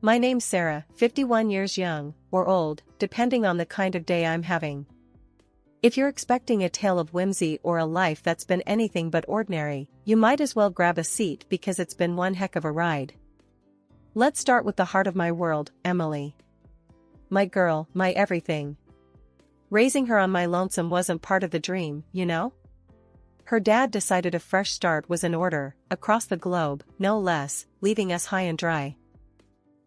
My name's Sarah, 51 years young, or old, depending on the kind of day I'm having. If you're expecting a tale of whimsy or a life that's been anything but ordinary, you might as well grab a seat because it's been one heck of a ride. Let's start with the heart of my world, Emily. My girl, my everything. Raising her on my lonesome wasn't part of the dream, you know? Her dad decided a fresh start was in order, across the globe, no less, leaving us high and dry.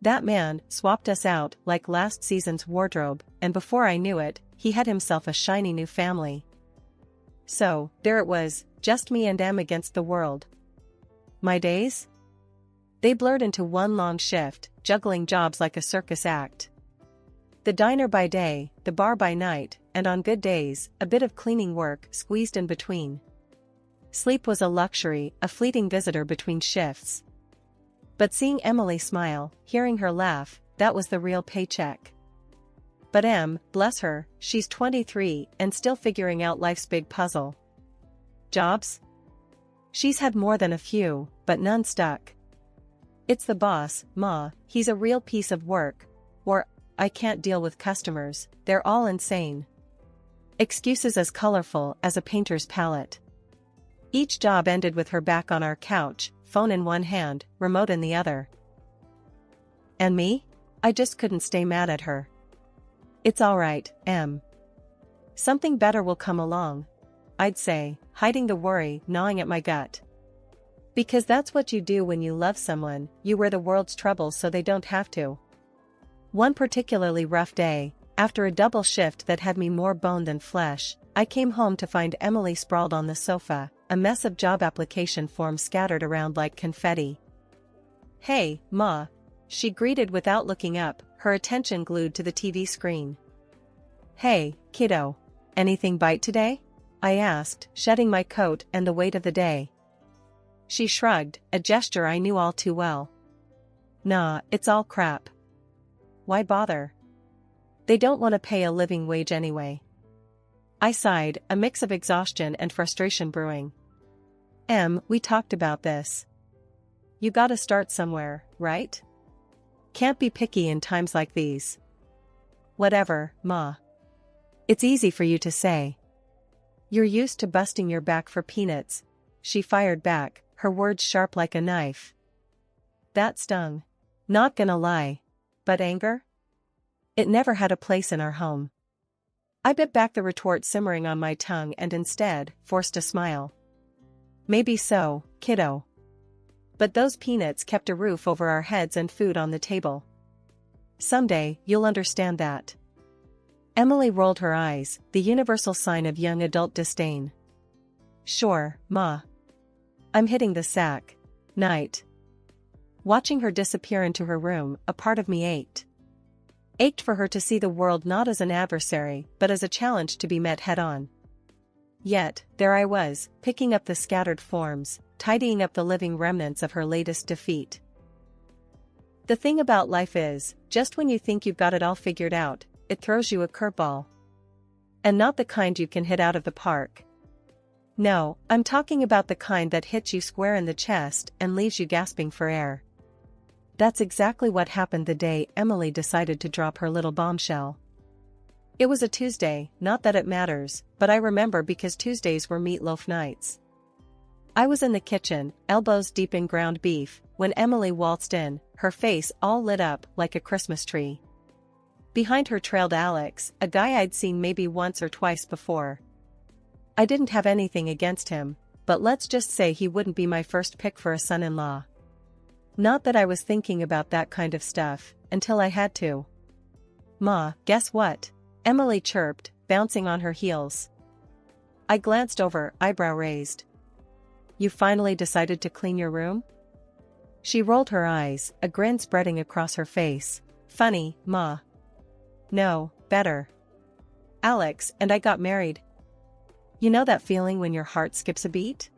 That man swapped us out like last season's wardrobe, and before I knew it, he had himself a shiny new family. So, there it was, just me and Em against the world. My days? They blurred into one long shift, juggling jobs like a circus act. The diner by day, the bar by night, and on good days, a bit of cleaning work squeezed in between. Sleep was a luxury, a fleeting visitor between shifts. But seeing Emily smile, hearing her laugh, that was the real paycheck. But Em, bless her, she's 23 and still figuring out life's big puzzle. Jobs? She's had more than a few, but none stuck. It's the boss, Ma, he's a real piece of work. Or, I can't deal with customers, they're all insane. Excuses as colorful as a painter's palette. Each job ended with her back on our couch, phone in one hand, remote in the other. And me? I just couldn't stay mad at her. It's alright, Em. Something better will come along, I'd say, hiding the worry gnawing at my gut. Because that's what you do when you love someone, you wear the world's troubles so they don't have to. One particularly rough day, after a double shift that had me more bone than flesh, I came home to find Emily sprawled on the sofa, a mess of job application forms scattered around like confetti. Hey, Ma, she greeted without looking up, her attention glued to the TV screen. Hey, kiddo. Anything bite today? I asked, shedding my coat and the weight of the day. She shrugged, a gesture I knew all too well. Nah, it's all crap. Why bother? They don't want to pay a living wage anyway. I sighed, a mix of exhaustion and frustration brewing. Em, we talked about this. You gotta start somewhere, right? Can't be picky in times like these. Whatever, Ma. It's easy for you to say. You're used to busting your back for peanuts, she fired back, her words sharp like a knife. That stung. Not gonna lie. But anger? It never had a place in our home. I bit back the retort simmering on my tongue and instead, forced a smile. Maybe so, kiddo. But those peanuts kept a roof over our heads and food on the table. Someday, you'll understand that. Emily rolled her eyes, the universal sign of young adult disdain. Sure, Ma. I'm hitting the sack. Night. Watching her disappear into her room, a part of me ached. Ached for her to see the world not as an adversary, but as a challenge to be met head-on. Yet, there I was, picking up the scattered forms, tidying up the living remnants of her latest defeat. The thing about life is, just when you think you've got it all figured out, it throws you a curveball. And not the kind you can hit out of the park. No, I'm talking about the kind that hits you square in the chest and leaves you gasping for air. That's exactly what happened the day Emily decided to drop her little bombshell. It was a Tuesday, not that it matters, but I remember because Tuesdays were meatloaf nights. I was in the kitchen, elbows deep in ground beef, when Emily waltzed in, her face all lit up like a Christmas tree. Behind her trailed Alex, a guy I'd seen maybe once or twice before. I didn't have anything against him, but let's just say he wouldn't be my first pick for a son-in-law. Not that I was thinking about that kind of stuff, until I had to. Ma, guess what? Emily chirped, bouncing on her heels. I glanced over, eyebrow raised. You finally decided to clean your room? She rolled her eyes, a grin spreading across her face. Funny, Ma. No, better. Alex and I got married. You know that feeling when your heart skips a beat?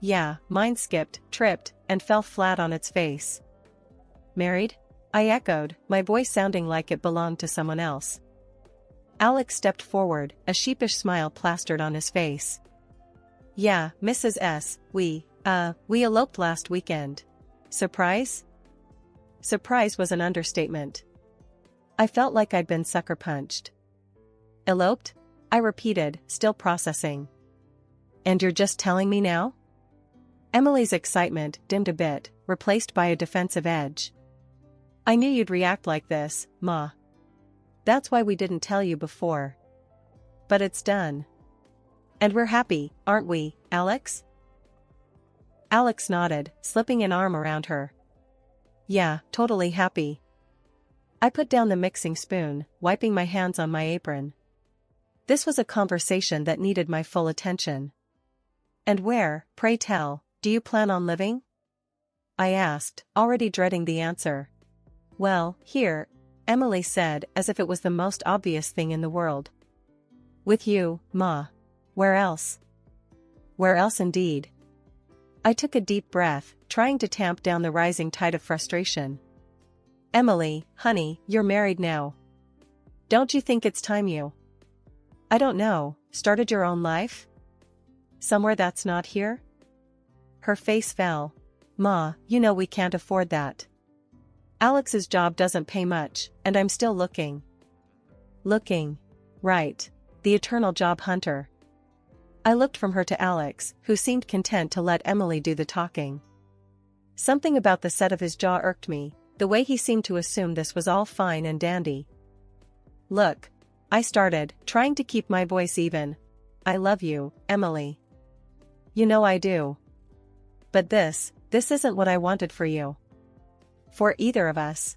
Yeah, mine skipped, tripped, and fell flat on its face. Married? I echoed, my voice sounding like it belonged to someone else. Alex stepped forward, a sheepish smile plastered on his face. Yeah, Mrs. S., we eloped last weekend. Surprise? Surprise was an understatement. I felt like I'd been sucker punched. Eloped? I repeated, still processing. And you're just telling me now? Emily's excitement dimmed a bit, replaced by a defensive edge. I knew you'd react like this, Ma. That's why we didn't tell you before. But it's done. And we're happy, aren't we, Alex? Alex nodded, slipping an arm around her. Yeah, totally happy. I put down the mixing spoon, wiping my hands on my apron. This was a conversation that needed my full attention. And where, pray tell, do you plan on living? I asked, already dreading the answer. Well, here, Emily said, as if it was the most obvious thing in the world. With you, Ma. Where else? Where else indeed? I took a deep breath, trying to tamp down the rising tide of frustration. Emily, honey, you're married now. Don't you think it's time you, I don't know, started your own life? Somewhere that's not here? Her face fell. Ma, you know we can't afford that. Alex's job doesn't pay much, and I'm still looking. Looking. Right. The eternal job hunter. I looked from her to Alex, who seemed content to let Emily do the talking. Something about the set of his jaw irked me, the way he seemed to assume this was all fine and dandy. Look. I started, trying to keep my voice even. I love you, Emily. You know I do. But this isn't what I wanted for you. For either of us.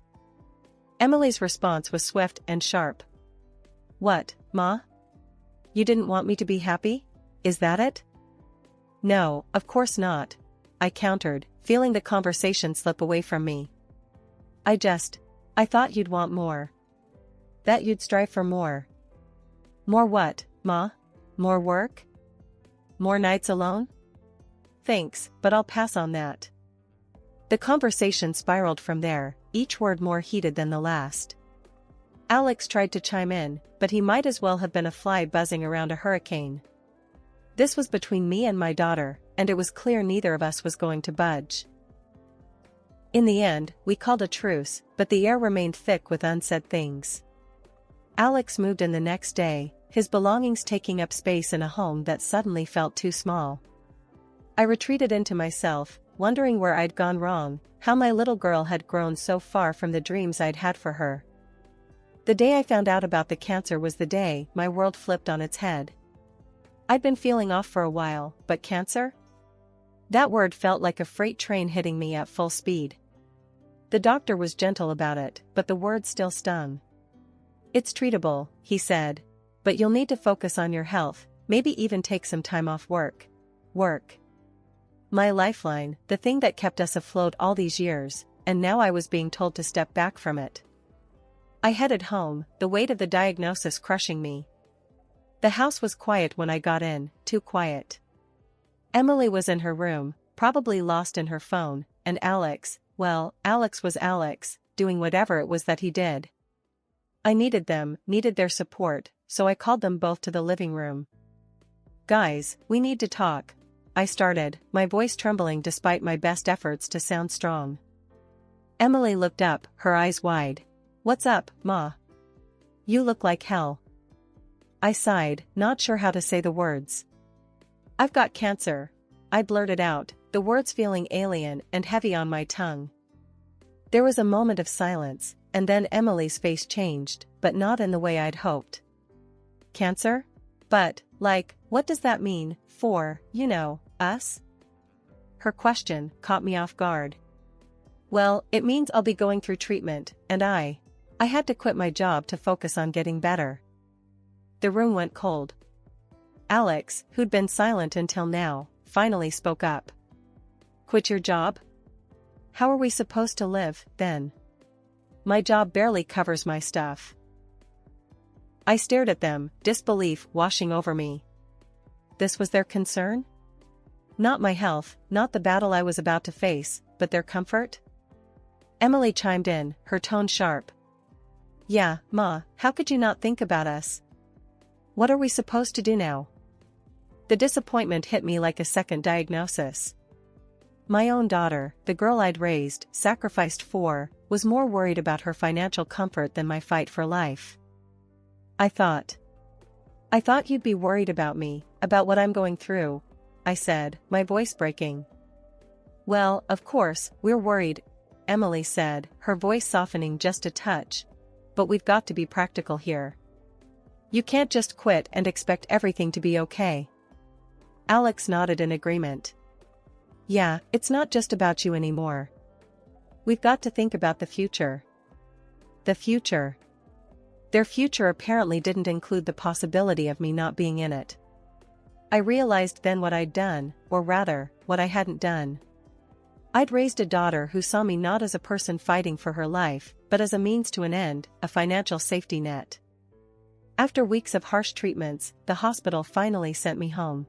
Emily's response was swift and sharp. What, Ma? You didn't want me to be happy? Is that it? No, of course not, I countered, feeling the conversation slip away from me. I thought you'd want more. That you'd strive for more. More what, Ma? More work? More nights alone? Thanks, but I'll pass on that. The conversation spiraled from there, each word more heated than the last. Alex tried to chime in, but he might as well have been a fly buzzing around a hurricane. This was between me and my daughter, and it was clear neither of us was going to budge. In the end, we called a truce, but the air remained thick with unsaid things. Alex moved in the next day, his belongings taking up space in a home that suddenly felt too small. I retreated into myself, wondering where I'd gone wrong, how my little girl had grown so far from the dreams I'd had for her. The day I found out about the cancer was the day my world flipped on its head. I'd been feeling off for a while, but cancer? That word felt like a freight train hitting me at full speed. The doctor was gentle about it, but the words still stung. It's treatable, he said. But you'll need to focus on your health, maybe even take some time off work. Work. My lifeline, the thing that kept us afloat all these years, and now I was being told to step back from it. I headed home, the weight of the diagnosis crushing me. The house was quiet when I got in, too quiet. Emily was in her room, probably lost in her phone, and Alex was Alex, doing whatever it was that he did. I needed them, needed their support, so I called them both to the living room. Guys, we need to talk, I started, my voice trembling despite my best efforts to sound strong. Emily looked up, her eyes wide. What's up, Ma? You look like hell. I sighed, not sure how to say the words. I've got cancer, I blurted out, the words feeling alien and heavy on my tongue. There was a moment of silence, and then Emily's face changed, but not in the way I'd hoped. Cancer? But, what does that mean, for, us? Her question caught me off guard. Well, it means I'll be going through treatment, and I had to quit my job to focus on getting better. The room went cold. Alex, who'd been silent until now, finally spoke up. Quit your job? How are we supposed to live, then? My job barely covers my stuff. I stared at them, disbelief washing over me. This was their concern? Not my health, not the battle I was about to face, but their comfort? Emily chimed in, her tone sharp. Yeah, Ma, how could you not think about us? What are we supposed to do now? The disappointment hit me like a second diagnosis. My own daughter, the girl I'd raised, sacrificed for, was more worried about her financial comfort than my fight for life. I thought you'd be worried about me, about what I'm going through," I said, my voice breaking. "Well, of course, we're worried," Emily said, her voice softening just a touch. "But we've got to be practical here. You can't just quit and expect everything to be okay." Alex nodded in agreement. "Yeah, it's not just about you anymore. We've got to think about the future." The future. Their future apparently didn't include the possibility of me not being in it. I realized then what I'd done, or rather, what I hadn't done. I'd raised a daughter who saw me not as a person fighting for her life, but as a means to an end, a financial safety net. After weeks of harsh treatments, the hospital finally sent me home.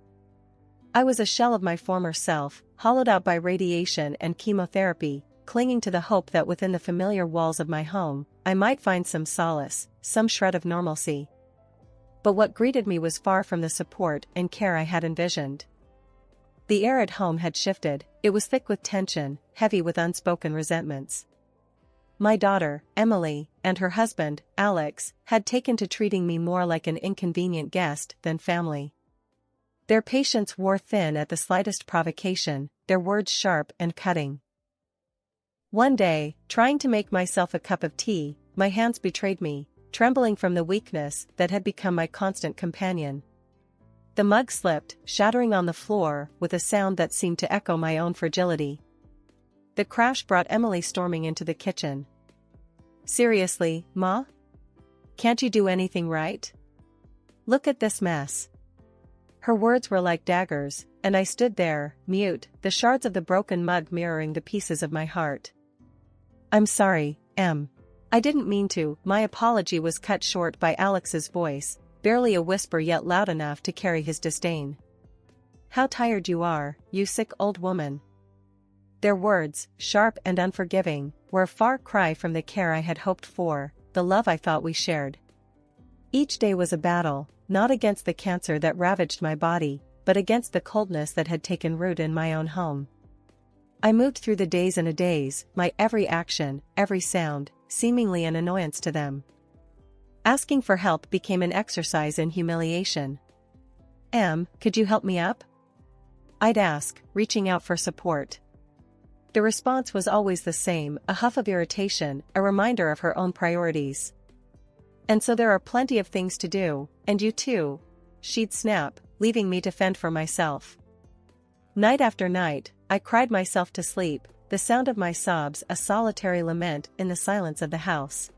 I was a shell of my former self, hollowed out by radiation and chemotherapy, clinging to the hope that within the familiar walls of my home, I might find some solace, some shred of normalcy. But what greeted me was far from the support and care I had envisioned. The air at home had shifted, it was thick with tension, heavy with unspoken resentments. My daughter, Emily, and her husband, Alex, had taken to treating me more like an inconvenient guest than family. Their patience wore thin at the slightest provocation, their words sharp and cutting. One day, trying to make myself a cup of tea, my hands betrayed me, trembling from the weakness that had become my constant companion. The mug slipped, shattering on the floor with a sound that seemed to echo my own fragility. The crash brought Emily storming into the kitchen. "Seriously, Ma? Can't you do anything right? Look at this mess." Her words were like daggers, and I stood there, mute, the shards of the broken mug mirroring the pieces of my heart. "I'm sorry, Em. I didn't mean to." My apology was cut short by Alex's voice, barely a whisper yet loud enough to carry his disdain. "How tired you are, you sick old woman." Their words, sharp and unforgiving, were a far cry from the care I had hoped for, the love I thought we shared. Each day was a battle, not against the cancer that ravaged my body, but against the coldness that had taken root in my own home. I moved through the days and a days, my every action, every sound, seemingly an annoyance to them. Asking for help became an exercise in humiliation. "Em, could you help me up?" I'd ask, reaching out for support. The response was always the same, a huff of irritation, a reminder of her own priorities. "And so there are plenty of things to do, and you too," she'd snap, leaving me to fend for myself. Night after night, I cried myself to sleep, the sound of my sobs a solitary lament in the silence of the house.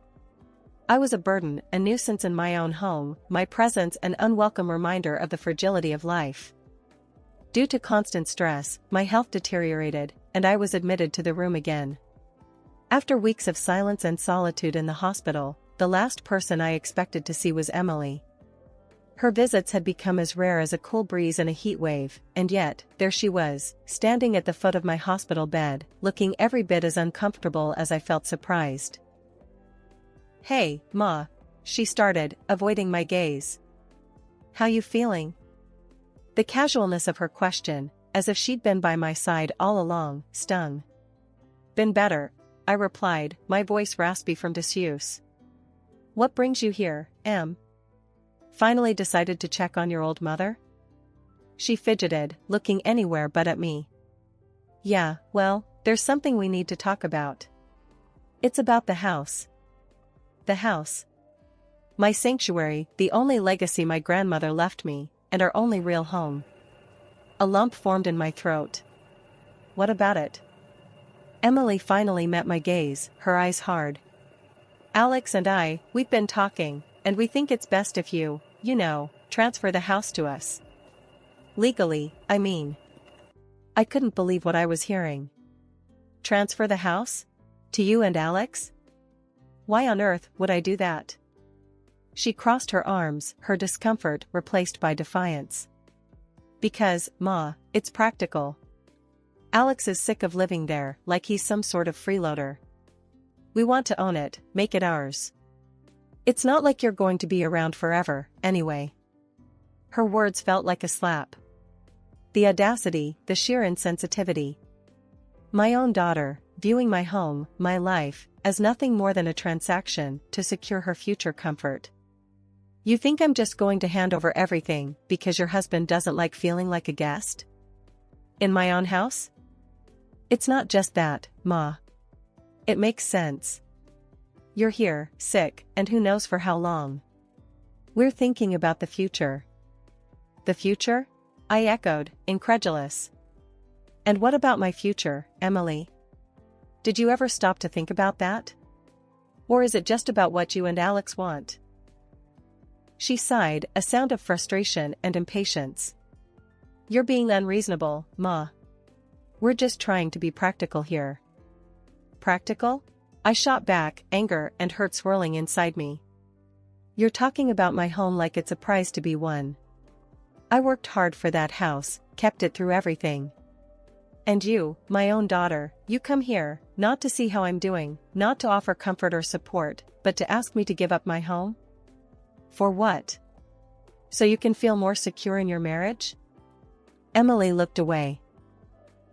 I was a burden, a nuisance in my own home, my presence an unwelcome reminder of the fragility of life. Due to constant stress, my health deteriorated, and I was admitted to the room again. After weeks of silence and solitude in the hospital, the last person I expected to see was Emily. Her visits had become as rare as a cool breeze in a heat wave, and yet, there she was, standing at the foot of my hospital bed, looking every bit as uncomfortable as I felt surprised. "Hey, Ma," she started, avoiding my gaze. "How you feeling?" The casualness of her question, as if she'd been by my side all along, stung. "Been better," I replied, my voice raspy from disuse. "What brings you here, Em? Finally decided to check on your old mother?" She fidgeted, looking anywhere but at me. "Yeah, well, there's something we need to talk about. It's about the house." The house. My sanctuary, the only legacy my grandmother left me, and our only real home. A lump formed in my throat. "What about it?" Emily finally met my gaze, her eyes hard. "Alex and we've been talking, and we think it's best if you know, transfer the house to us. Legally, I mean." I couldn't believe what I was hearing. "Transfer the house? To you and Alex? Why on earth would I do that?" She crossed her arms, her discomfort replaced by defiance. "Because, Ma, it's practical. Alex is sick of living there, like he's some sort of freeloader. We want to own it, make it ours. It's not like you're going to be around forever, anyway." Her words felt like a slap. The audacity, the sheer insensitivity. My own daughter, viewing my home, my life, as nothing more than a transaction to secure her future comfort. You think I'm just going to hand over everything because your husband doesn't like feeling like a guest? In my own house? It's not just that, Ma. It makes sense. You're here, sick, and who knows for how long. We're thinking about the future. The future? I echoed, incredulous. And what about my future, Emily? Did you ever stop to think about that? Or is it just about what you and Alex want? She sighed, a sound of frustration and impatience. You're being unreasonable, Ma. We're just trying to be practical here. Practical? I shot back, anger and hurt swirling inside me. You're talking about my home like it's a prize to be won. I worked hard for that house, kept it through everything. And you, my own daughter, you come here, not to see how I'm doing, not to offer comfort or support, but to ask me to give up my home? For what? So you can feel more secure in your marriage? Emily looked away.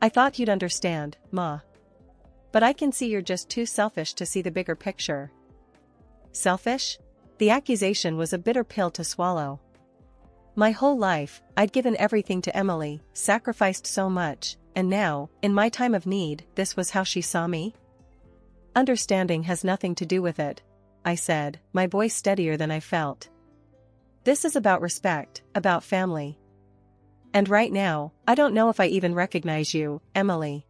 I thought you'd understand, Ma. But I can see you're just too selfish to see the bigger picture. Selfish? The accusation was a bitter pill to swallow. My whole life, I'd given everything to Emily, sacrificed so much, and now, in my time of need, this was how she saw me? Understanding has nothing to do with it, I said, my voice steadier than I felt. This is about respect, about family. And right now, I don't know if I even recognize you, Emily.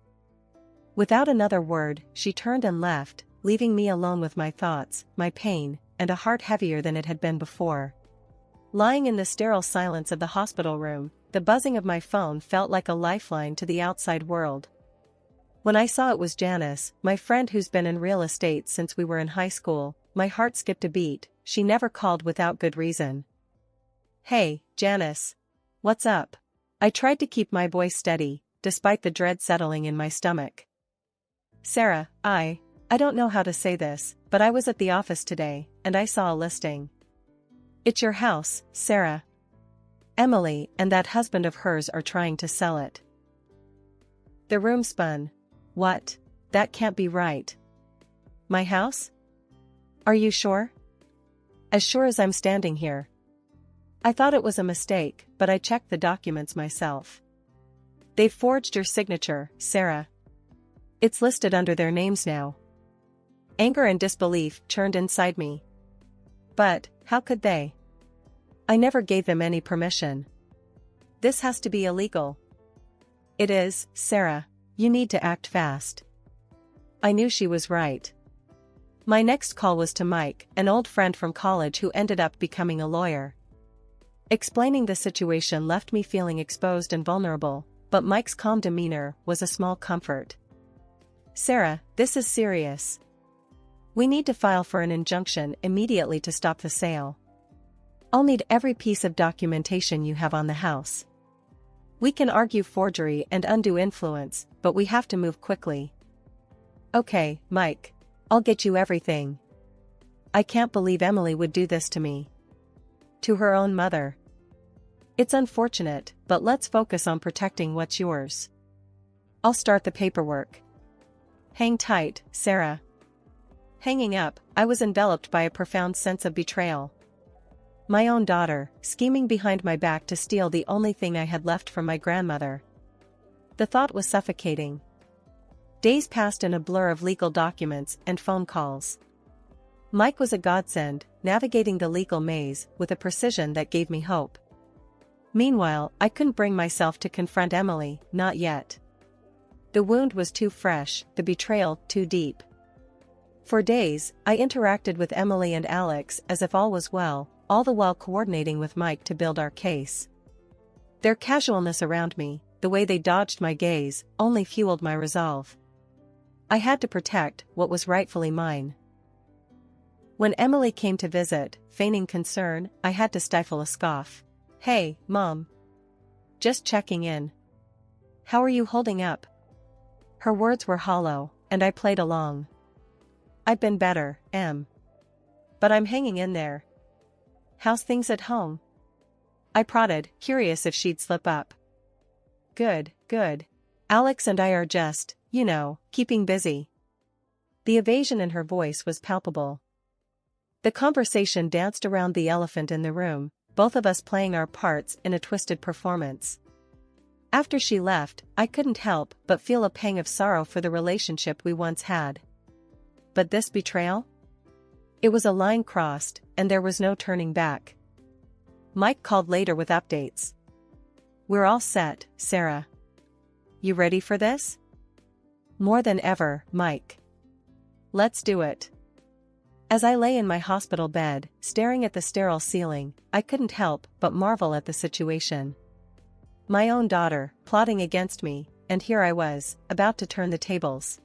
Without another word, she turned and left, leaving me alone with my thoughts, my pain, and a heart heavier than it had been before. Lying in the sterile silence of the hospital room, the buzzing of my phone felt like a lifeline to the outside world. When I saw it was Janice, my friend who's been in real estate since we were in high school, my heart skipped a beat. She never called without good reason. Hey, Janice. What's up? I tried to keep my voice steady, despite the dread settling in my stomach. Sarah, I don't know how to say this, but I was at the office today, and I saw a listing. It's your house, Sarah. Emily and that husband of hers are trying to sell it. The room spun. What? That can't be right. My house? Are you sure? As sure as I'm standing here. I thought it was a mistake, but I checked the documents myself. They've forged your signature, Sarah. It's listed under their names now. Anger and disbelief churned inside me. But, how could they? I never gave them any permission. This has to be illegal. It is, Sarah. You need to act fast. I knew she was right. My next call was to Mike, an old friend from college who ended up becoming a lawyer. Explaining the situation left me feeling exposed and vulnerable, but Mike's calm demeanor was a small comfort. Sarah, this is serious. We need to file for an injunction immediately to stop the sale. I'll need every piece of documentation you have on the house. We can argue forgery and undue influence, but we have to move quickly. Okay, Mike. I'll get you everything. I can't believe Emily would do this to me. To her own mother. It's unfortunate, but let's focus on protecting what's yours. I'll start the paperwork. Hang tight, Sarah. Hanging up, I was enveloped by a profound sense of betrayal. My own daughter, scheming behind my back to steal the only thing I had left from my grandmother. The thought was suffocating. Days passed in a blur of legal documents and phone calls. Mike was a godsend, navigating the legal maze with a precision that gave me hope. Meanwhile, I couldn't bring myself to confront Emily, not yet. The wound was too fresh, the betrayal too deep. For days, I interacted with Emily and Alex as if all was well, all the while coordinating with Mike to build our case. Their casualness around me, the way they dodged my gaze, only fueled my resolve. I had to protect what was rightfully mine. When Emily came to visit, feigning concern, I had to stifle a scoff. Hey, Mom. Just checking in. How are you holding up? Her words were hollow, and I played along. I've been better, Em. But I'm hanging in there. How's things at home? I prodded, curious if she'd slip up. Good, good. Alex and I are just, keeping busy. The evasion in her voice was palpable. The conversation danced around the elephant in the room, both of us playing our parts in a twisted performance. After she left, I couldn't help but feel a pang of sorrow for the relationship we once had. But this betrayal? It was a line crossed, and there was no turning back. Mike called later with updates. "We're all set, Sarah. You ready for this?" "More than ever, Mike. Let's do it." As I lay in my hospital bed, staring at the sterile ceiling, I couldn't help but marvel at the situation. My own daughter, plotting against me, and here I was, about to turn the tables.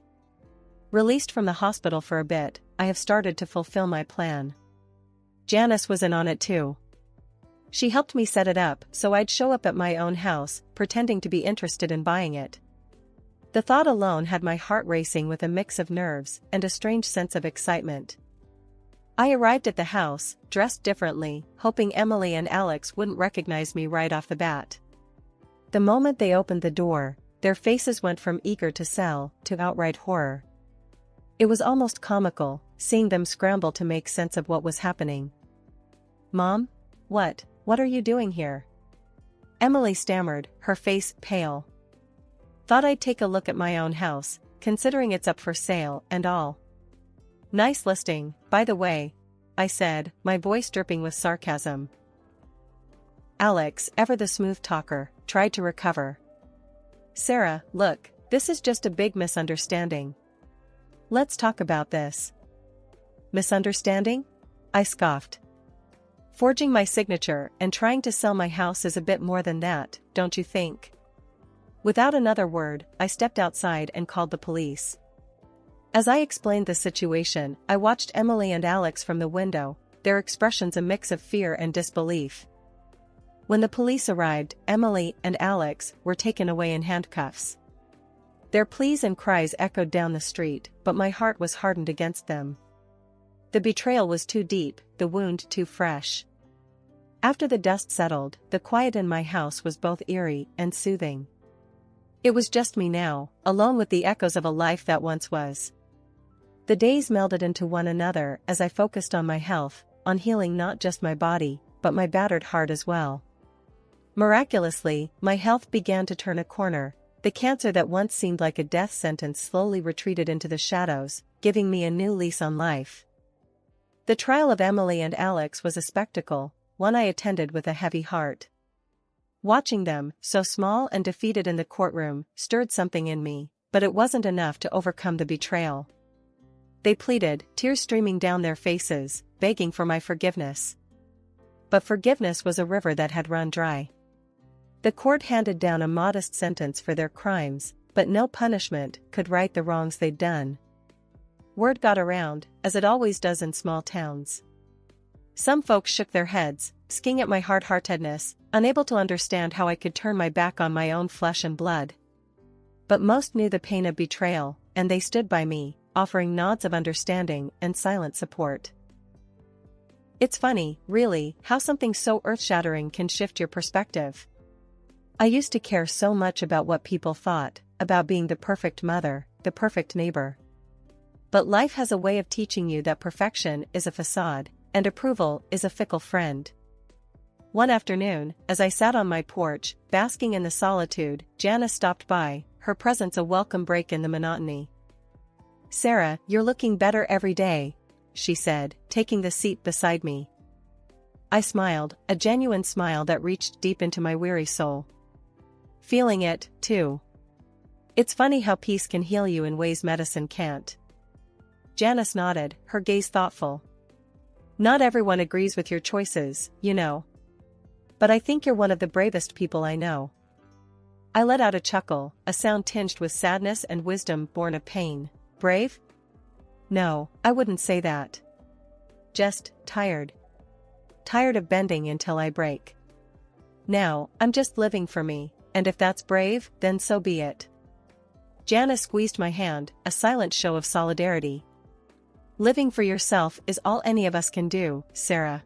Released from the hospital for a bit, I have started to fulfill my plan. Janice was in on it too. She helped me set it up so I'd show up at my own house, pretending to be interested in buying it. The thought alone had my heart racing with a mix of nerves and a strange sense of excitement. I arrived at the house, dressed differently, hoping Emily and Alex wouldn't recognize me right off the bat. The moment they opened the door, their faces went from eager to sell to outright horror. It was almost comical, seeing them scramble to make sense of what was happening. "Mom? What are you doing here?" Emily stammered, her face pale. "Thought I'd take a look at my own house, considering it's up for sale and all." "Nice listing, by the way," I said, my voice dripping with sarcasm. Alex, ever the smooth talker, tried to recover. "Sarah, look, this is just a big misunderstanding. Let's talk about this." "Misunderstanding?" I scoffed. "Forging my signature and trying to sell my house is a bit more than that, don't you think?" Without another word, I stepped outside and called the police. As I explained the situation, I watched Emily and Alex from the window, their expressions a mix of fear and disbelief. When the police arrived, Emily and Alex were taken away in handcuffs. Their pleas and cries echoed down the street, but my heart was hardened against them. The betrayal was too deep, the wound too fresh. After the dust settled, the quiet in my house was both eerie and soothing. It was just me now, alone with the echoes of a life that once was. The days melded into one another as I focused on my health, on healing not just my body, but my battered heart as well. Miraculously, my health began to turn a corner. The cancer that once seemed like a death sentence slowly retreated into the shadows, giving me a new lease on life. The trial of Emily and Alex was a spectacle, one I attended with a heavy heart. Watching them, so small and defeated in the courtroom, stirred something in me, but it wasn't enough to overcome the betrayal. They pleaded, tears streaming down their faces, begging for my forgiveness. But forgiveness was a river that had run dry. The court handed down a modest sentence for their crimes, but no punishment could right the wrongs they'd done. Word got around, as it always does in small towns. Some folks shook their heads, sking at my hard-heartedness, unable to understand how I could turn my back on my own flesh and blood. But most knew the pain of betrayal, and they stood by me, offering nods of understanding and silent support. It's funny, really, how something so earth-shattering can shift your perspective. I used to care so much about what people thought, about being the perfect mother, the perfect neighbor. But life has a way of teaching you that perfection is a facade, and approval is a fickle friend. One afternoon, as I sat on my porch, basking in the solitude, Janice stopped by, her presence a welcome break in the monotony. "Sarah, you're looking better every day," she said, taking the seat beside me. I smiled, a genuine smile that reached deep into my weary soul. "Feeling it, too. It's funny how peace can heal you in ways medicine can't." Janice nodded, her gaze thoughtful. "Not everyone agrees with your choices, you know. But I think you're one of the bravest people I know." I let out a chuckle, a sound tinged with sadness and wisdom born of pain. "Brave? No, I wouldn't say that. Just tired. Tired of bending until I break. Now, I'm just living for me, and if that's brave, then so be it." Janice squeezed my hand, a silent show of solidarity. "Living for yourself is all any of us can do, Sarah.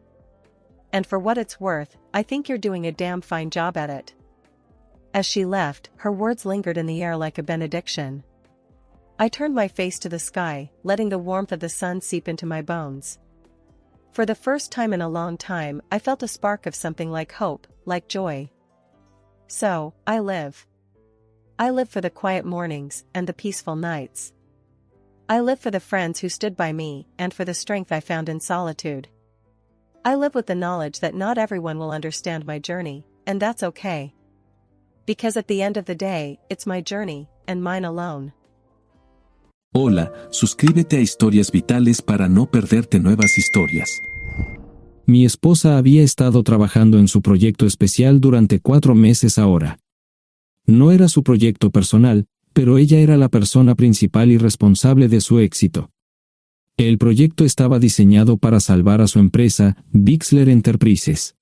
And for what it's worth, I think you're doing a damn fine job at it." As she left, her words lingered in the air like a benediction. I turned my face to the sky, letting the warmth of the sun seep into my bones. For the first time in a long time, I felt a spark of something like hope, like joy. So, I live. I live for the quiet mornings and the peaceful nights. I live for the friends who stood by me and for the strength I found in solitude. I live with the knowledge that not everyone will understand my journey, and that's okay. Because at the end of the day, it's my journey, and mine alone. Hola, suscríbete a Historias Vitales para no perderte nuevas historias. Mi esposa había estado trabajando en su proyecto especial durante 4 meses ahora. No era su proyecto personal, pero ella era la persona principal y responsable de su éxito. El proyecto estaba diseñado para salvar a su empresa, Bixler Enterprises.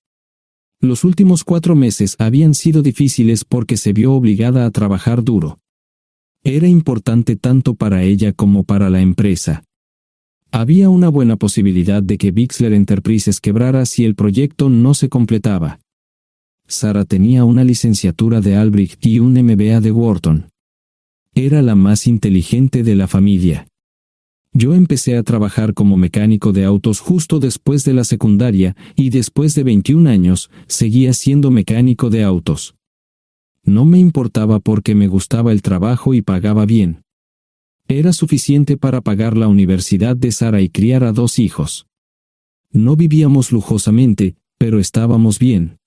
Los últimos 4 meses habían sido difíciles porque se vio obligada a trabajar duro. Era importante tanto para ella como para la empresa. Había una buena posibilidad de que Bixler Enterprises quebrara si el proyecto no se completaba. Sara tenía una licenciatura de Albrecht y un MBA de Wharton. Era la más inteligente de la familia. Yo empecé a trabajar como mecánico de autos justo después de la secundaria y después de 21 años seguía siendo mecánico de autos. No me importaba porque me gustaba el trabajo y pagaba bien. Era suficiente para pagar la universidad de Sara y criar a 2 hijos. No vivíamos lujosamente, pero estábamos bien.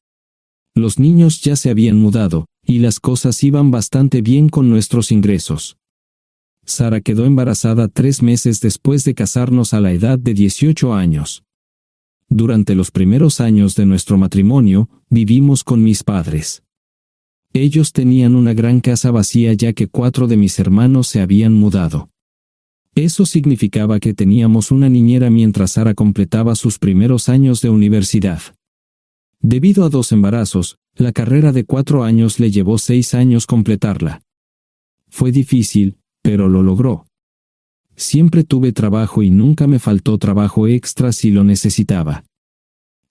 Los niños ya se habían mudado, y las cosas iban bastante bien con nuestros ingresos. Sara quedó embarazada 3 meses después de casarnos a la edad de 18 años. Durante los primeros años de nuestro matrimonio, vivimos con mis padres. Ellos tenían una gran casa vacía ya que 4 de mis hermanos se habían mudado. Eso significaba que teníamos una niñera mientras Sara completaba sus primeros años de universidad. Debido a 2 embarazos, la carrera de 4 años le llevó 6 años completarla. Fue difícil, pero lo logró. Siempre tuve trabajo y nunca me faltó trabajo extra si lo necesitaba.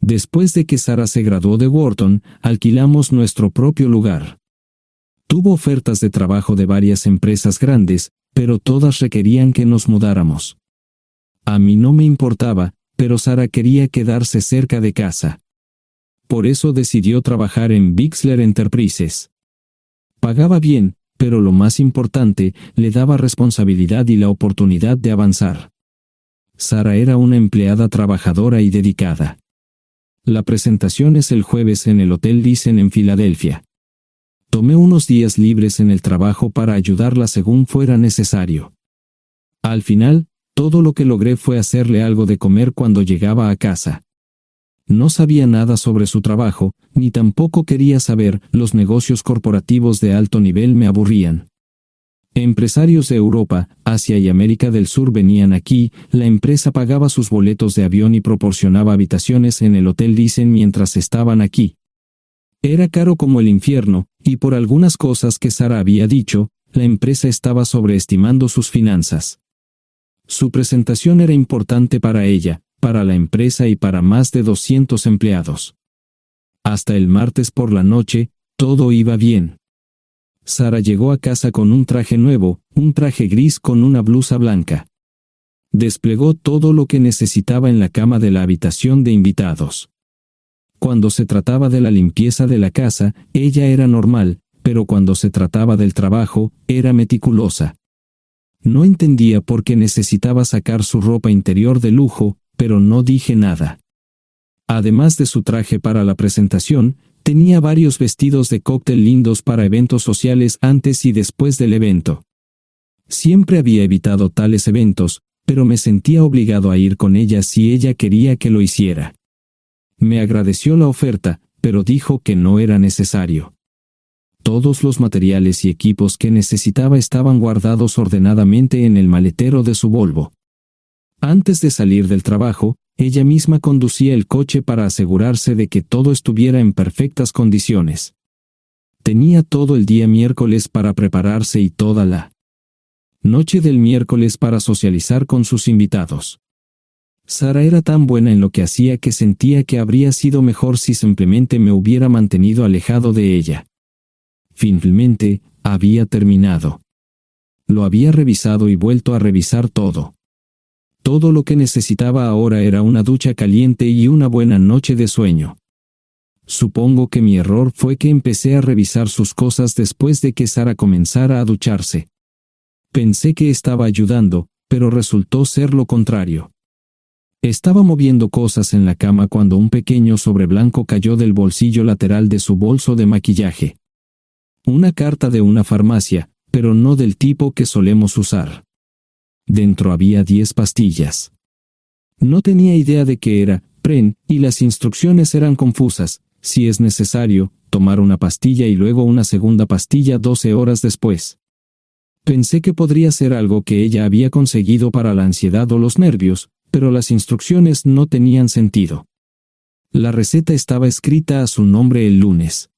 Después de que Sara se graduó de Wharton, alquilamos nuestro propio lugar. Tuvo ofertas de trabajo de varias empresas grandes, pero todas requerían que nos mudáramos. A mí no me importaba, pero Sara quería quedarse cerca de casa. Por eso decidió trabajar en Bixler Enterprises. Pagaba bien, pero lo más importante, le daba responsabilidad y la oportunidad de avanzar. Sara era una empleada trabajadora y dedicada. La presentación es el jueves en el Hotel Thyssen en Filadelfia. Tomé unos días libres en el trabajo para ayudarla según fuera necesario. Al final, todo lo que logré fue hacerle algo de comer cuando llegaba a casa. No sabía nada sobre su trabajo, ni tampoco quería saber, los negocios corporativos de alto nivel me aburrían. Empresarios de Europa, Asia y América del Sur venían aquí, la empresa pagaba sus boletos de avión y proporcionaba habitaciones en el Hotel Thyssen mientras estaban aquí. Era caro como el infierno, y por algunas cosas que Sara había dicho, la empresa estaba sobreestimando sus finanzas. Su presentación era importante para ella, para la empresa y para más de 200 empleados. Hasta el martes por la noche, todo iba bien. Sara llegó a casa con un traje nuevo, un traje gris con una blusa blanca. Desplegó todo lo que necesitaba en la cama de la habitación de invitados. Cuando se trataba de la limpieza de la casa, ella era normal, pero cuando se trataba del trabajo, era meticulosa. No entendía por qué necesitaba sacar su ropa interior de lujo, pero no dije nada. Además de su traje para la presentación, tenía varios vestidos de cóctel lindos para eventos sociales antes y después del evento. Siempre había evitado tales eventos, pero me sentía obligado a ir con ella si ella quería que lo hiciera. Me agradeció la oferta, pero dijo que no era necesario. Todos los materiales y equipos que necesitaba estaban guardados ordenadamente en el maletero de su Volvo. Antes de salir del trabajo, ella misma conducía el coche para asegurarse de que todo estuviera en perfectas condiciones. Tenía todo el día miércoles para prepararse y toda la noche del miércoles para socializar con sus invitados. Sara era tan buena en lo que hacía que sentía que habría sido mejor si simplemente me hubiera mantenido alejado de ella. Finalmente, había terminado. lo había revisado y vuelto a revisar todo. Todo lo que necesitaba ahora era una ducha caliente y una buena noche de sueño. Supongo que mi error fue que empecé a revisar sus cosas después de que Sara comenzara a ducharse. Pensé que estaba ayudando, pero resultó ser lo contrario. Estaba moviendo cosas en la cama cuando un pequeño sobre blanco cayó del bolsillo lateral de su bolso de maquillaje. Una carta de una farmacia, pero no del tipo que solemos usar. Dentro había 10 pastillas. No tenía idea de qué era, Pren, y las instrucciones eran confusas. Si es necesario, tomar una pastilla y luego una segunda pastilla 12 horas después. Pensé que podría ser algo que ella había conseguido para la ansiedad o los nervios, pero las instrucciones no tenían sentido. La receta estaba escrita a su nombre el lunes.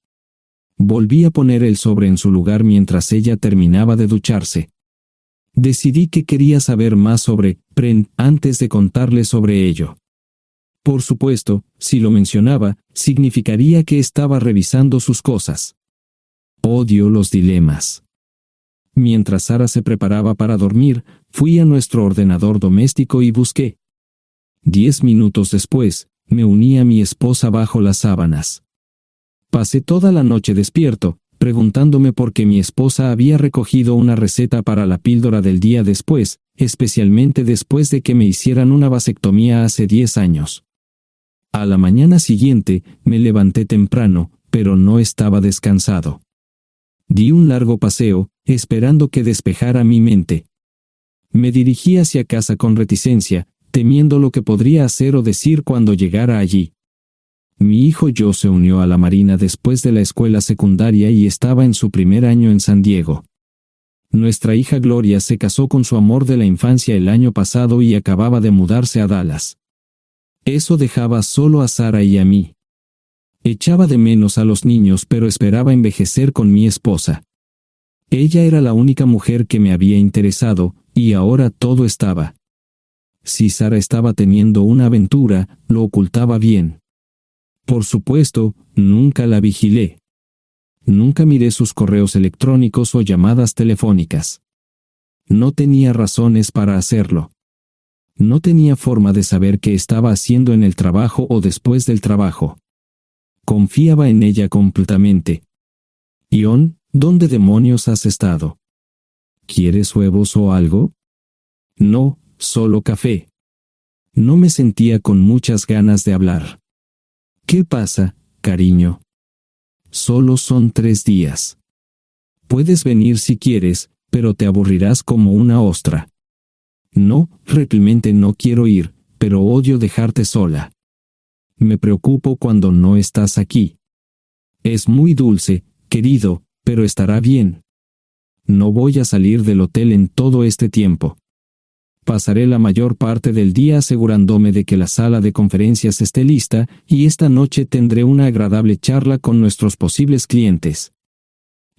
Volví a poner el sobre en su lugar mientras ella terminaba de ducharse. Decidí que quería saber más sobre Pren antes de contarle sobre ello. Por supuesto, si lo mencionaba, significaría que estaba revisando sus cosas. Odio los dilemas. Mientras Sara se preparaba para dormir, fui a nuestro ordenador doméstico y busqué. 10 minutos después, me uní a mi esposa bajo las sábanas. Pasé toda la noche despierto, preguntándome por qué mi esposa había recogido una receta para la píldora del día después, especialmente después de que me hicieran una vasectomía hace 10 años. A la mañana siguiente, me levanté temprano, pero no estaba descansado. Di un largo paseo, esperando que despejara mi mente. Me dirigí hacia casa con reticencia, temiendo lo que podría hacer o decir cuando llegara allí. Mi hijo Joe se unió a la Marina después de la escuela secundaria y estaba en su primer año en San Diego. Nuestra hija Gloria se casó con su amor de la infancia el año pasado y acababa de mudarse a Dallas. Eso dejaba solo a Sara y a mí. Echaba de menos a los niños, pero esperaba envejecer con mi esposa. Ella era la única mujer que me había interesado, y ahora todo estaba. Si Sara estaba teniendo una aventura, lo ocultaba bien. Por supuesto, nunca la vigilé. Nunca miré sus correos electrónicos o llamadas telefónicas. No tenía razones para hacerlo. No tenía forma de saber qué estaba haciendo en el trabajo o después del trabajo. Confiaba en ella completamente. Ion, ¿dónde demonios has estado? ¿Quieres huevos o algo? No, solo café. No me sentía con muchas ganas de hablar. ¿Qué pasa, cariño? Solo son 3 días. Puedes venir si quieres, pero te aburrirás como una ostra. No, realmente no quiero ir, pero odio dejarte sola. Me preocupo cuando no estás aquí. Es muy dulce, querido, pero estará bien. No voy a salir del hotel en todo este tiempo. Pasaré la mayor parte del día asegurándome de que la sala de conferencias esté lista, y esta noche tendré una agradable charla con nuestros posibles clientes.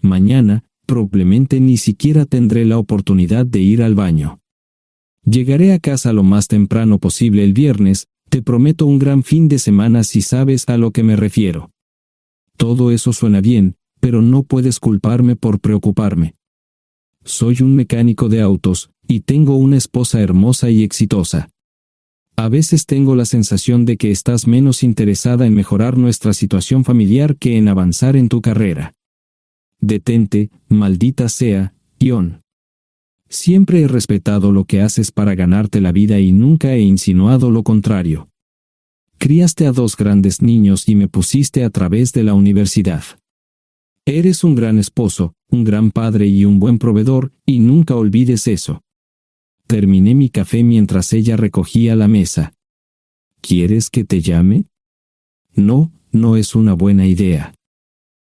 Mañana, probablemente ni siquiera tendré la oportunidad de ir al baño. Llegaré a casa lo más temprano posible el viernes, te prometo un gran fin de semana si sabes a lo que me refiero. Todo eso suena bien, pero no puedes culparme por preocuparme. Soy un mecánico de autos, y tengo una esposa hermosa y exitosa. A veces tengo la sensación de que estás menos interesada en mejorar nuestra situación familiar que en avanzar en tu carrera. Detente, maldita sea, Ion. Siempre he respetado lo que haces para ganarte la vida y nunca he insinuado lo contrario. Criaste a 2 grandes niños y me pusiste a través de la universidad. Eres un gran esposo, un gran padre y un buen proveedor, y nunca olvides eso. Terminé mi café mientras ella recogía la mesa. ¿Quieres que te llame? No, no es una buena idea.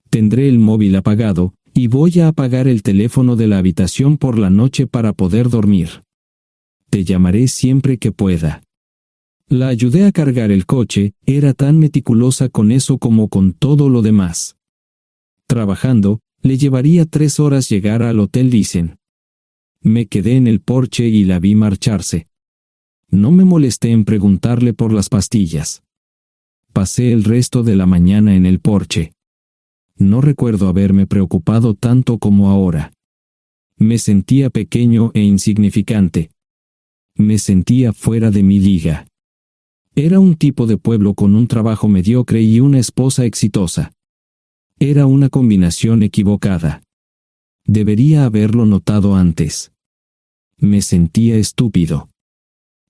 Tendré el móvil apagado, y voy a apagar el teléfono de la habitación por la noche para poder dormir. Te llamaré siempre que pueda. La ayudé a cargar el coche, era tan meticulosa con eso como con todo lo demás. Trabajando, le llevaría 3 horas llegar al Hotel Dicen. Me quedé en el porche y la vi marcharse. No me molesté en preguntarle por las pastillas. Pasé el resto de la mañana en el porche. No recuerdo haberme preocupado tanto como ahora. Me sentía pequeño e insignificante. Me sentía fuera de mi liga. Era un tipo de pueblo con un trabajo mediocre y una esposa exitosa. Era una combinación equivocada. Debería haberlo notado antes. Me sentía estúpido.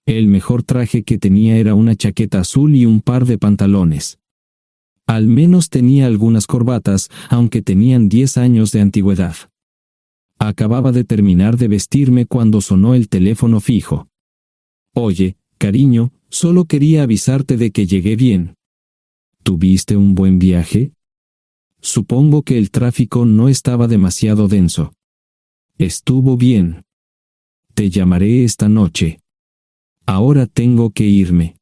El mejor traje que tenía era una chaqueta azul y un par de pantalones. Al menos tenía algunas corbatas, aunque tenían 10 años de antigüedad. Acababa de terminar de vestirme cuando sonó el teléfono fijo. Oye, cariño, solo quería avisarte de que llegué bien. ¿Tuviste un buen viaje? Supongo que el tráfico no estaba demasiado denso. Estuvo bien. Te llamaré esta noche. Ahora tengo que irme.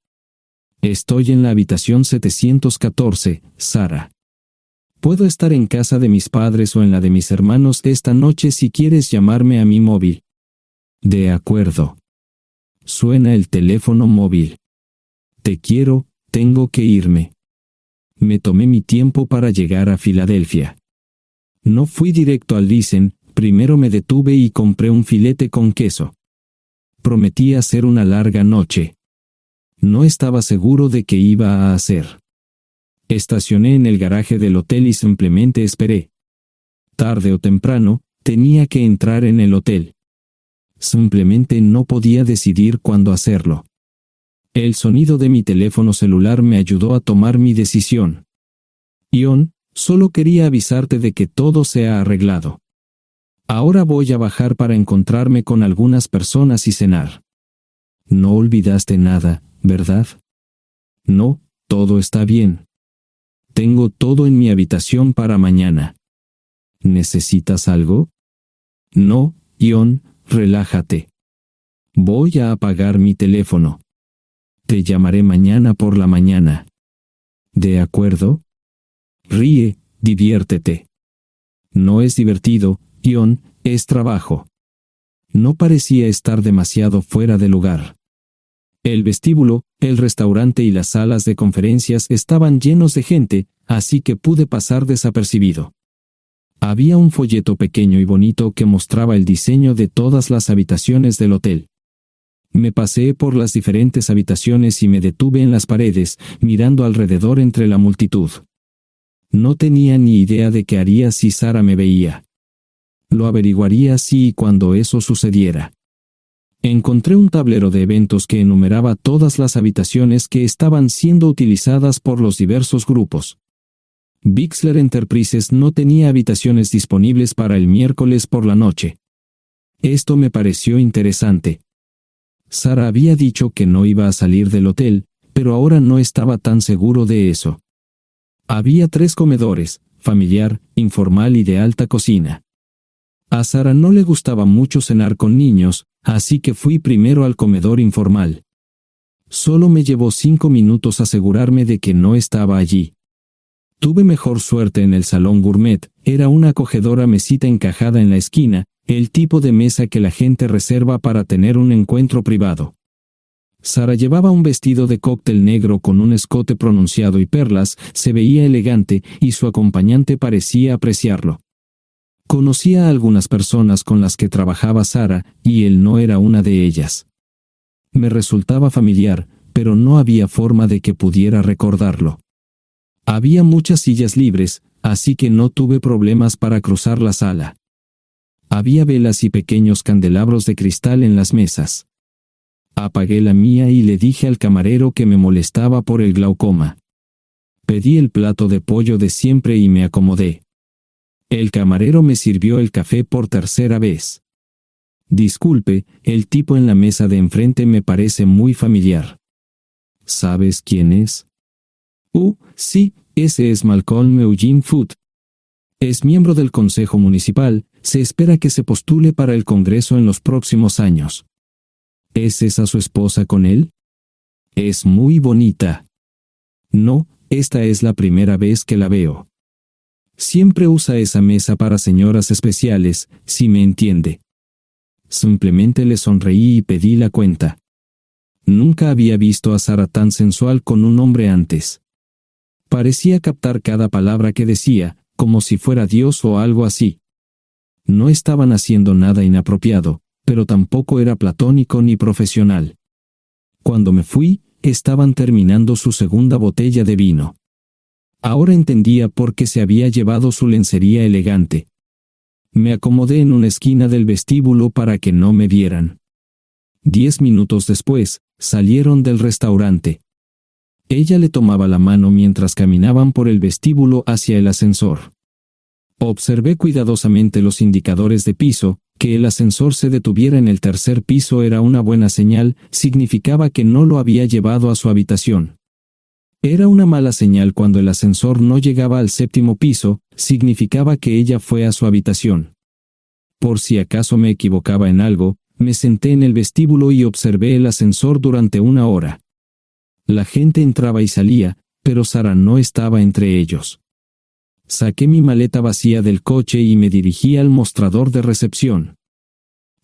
Estoy en la habitación 714, Sara. Puedo estar en casa de mis padres o en la de mis hermanos esta noche si quieres llamarme a mi móvil. De acuerdo. Suena el teléfono móvil. Te quiero, tengo que irme. Me tomé mi tiempo para llegar a Filadelfia. No fui directo al Lysen, primero me detuve y compré un filete con queso. Prometí hacer una larga noche. No estaba seguro de qué iba a hacer. Estacioné en el garaje del hotel y simplemente esperé. Tarde o temprano, tenía que entrar en el hotel. Simplemente no podía decidir cuándo hacerlo. El sonido de mi teléfono celular me ayudó a tomar mi decisión. Ion, solo quería avisarte de que todo se ha arreglado. Ahora voy a bajar para encontrarme con algunas personas y cenar. No olvidaste nada, ¿verdad? No, todo está bien. Tengo todo en mi habitación para mañana. ¿Necesitas algo? No, Ion, relájate. Voy a apagar mi teléfono. Te llamaré mañana por la mañana. ¿De acuerdo? Ríe, diviértete. No es divertido, Ion, es trabajo. No parecía estar demasiado fuera de lugar. El vestíbulo, el restaurante y las salas de conferencias estaban llenos de gente, así que pude pasar desapercibido. Había un folleto pequeño y bonito que mostraba el diseño de todas las habitaciones del hotel. Me paseé por las diferentes habitaciones y me detuve en las paredes, mirando alrededor entre la multitud. No tenía ni idea de qué haría si Sara me veía. Lo averiguaría si y cuando eso sucediera. Encontré un tablero de eventos que enumeraba todas las habitaciones que estaban siendo utilizadas por los diversos grupos. Bixler Enterprises no tenía habitaciones disponibles para el miércoles por la noche. Esto me pareció interesante. Sara había dicho que no iba a salir del hotel, pero ahora no estaba tan seguro de eso. Había 3 comedores, familiar, informal y de alta cocina. A Sara no le gustaba mucho cenar con niños, así que fui primero al comedor informal. Solo me llevó 5 minutos asegurarme de que no estaba allí. Tuve mejor suerte en el salón gourmet, era una acogedora mesita encajada en la esquina, el tipo de mesa que la gente reserva para tener un encuentro privado. Sara llevaba un vestido de cóctel negro con un escote pronunciado y perlas, se veía elegante y su acompañante parecía apreciarlo. Conocía a algunas personas con las que trabajaba Sara, y él no era una de ellas. Me resultaba familiar, pero no había forma de que pudiera recordarlo. Había muchas sillas libres, así que no tuve problemas para cruzar la sala. Había velas y pequeños candelabros de cristal en las mesas. Apagué la mía y le dije al camarero que me molestaba por el glaucoma. Pedí el plato de pollo de siempre y me acomodé. El camarero me sirvió el café por tercera vez. Disculpe, el tipo en la mesa de enfrente me parece muy familiar. ¿Sabes quién es? Sí, ese es Malcolm Eugene Foote. Es miembro del Consejo Municipal, se espera que se postule para el Congreso en los próximos años. ¿Es esa su esposa con él? Es muy bonita. No, esta es la primera vez que la veo. Siempre usa esa mesa para señoras especiales, si me entiende. Simplemente le sonreí y pedí la cuenta. Nunca había visto a Sara tan sensual con un hombre antes. Parecía captar cada palabra que decía, como si fuera Dios o algo así. No estaban haciendo nada inapropiado, pero tampoco era platónico ni profesional. Cuando me fui, estaban terminando su segunda botella de vino. Ahora entendía por qué se había llevado su lencería elegante. Me acomodé en una esquina del vestíbulo para que no me vieran. 10 minutos después, salieron del restaurante. Ella le tomaba la mano mientras caminaban por el vestíbulo hacia el ascensor. Observé cuidadosamente los indicadores de piso. Que el ascensor se detuviera en el tercer piso era una buena señal, significaba que no lo había llevado a su habitación. Era una mala señal cuando el ascensor no llegaba al séptimo piso, significaba que ella fue a su habitación. Por si acaso me equivocaba en algo, me senté en el vestíbulo y observé el ascensor durante 1 hora. La gente entraba y salía, pero Sara no estaba entre ellos. Saqué mi maleta vacía del coche y me dirigí al mostrador de recepción.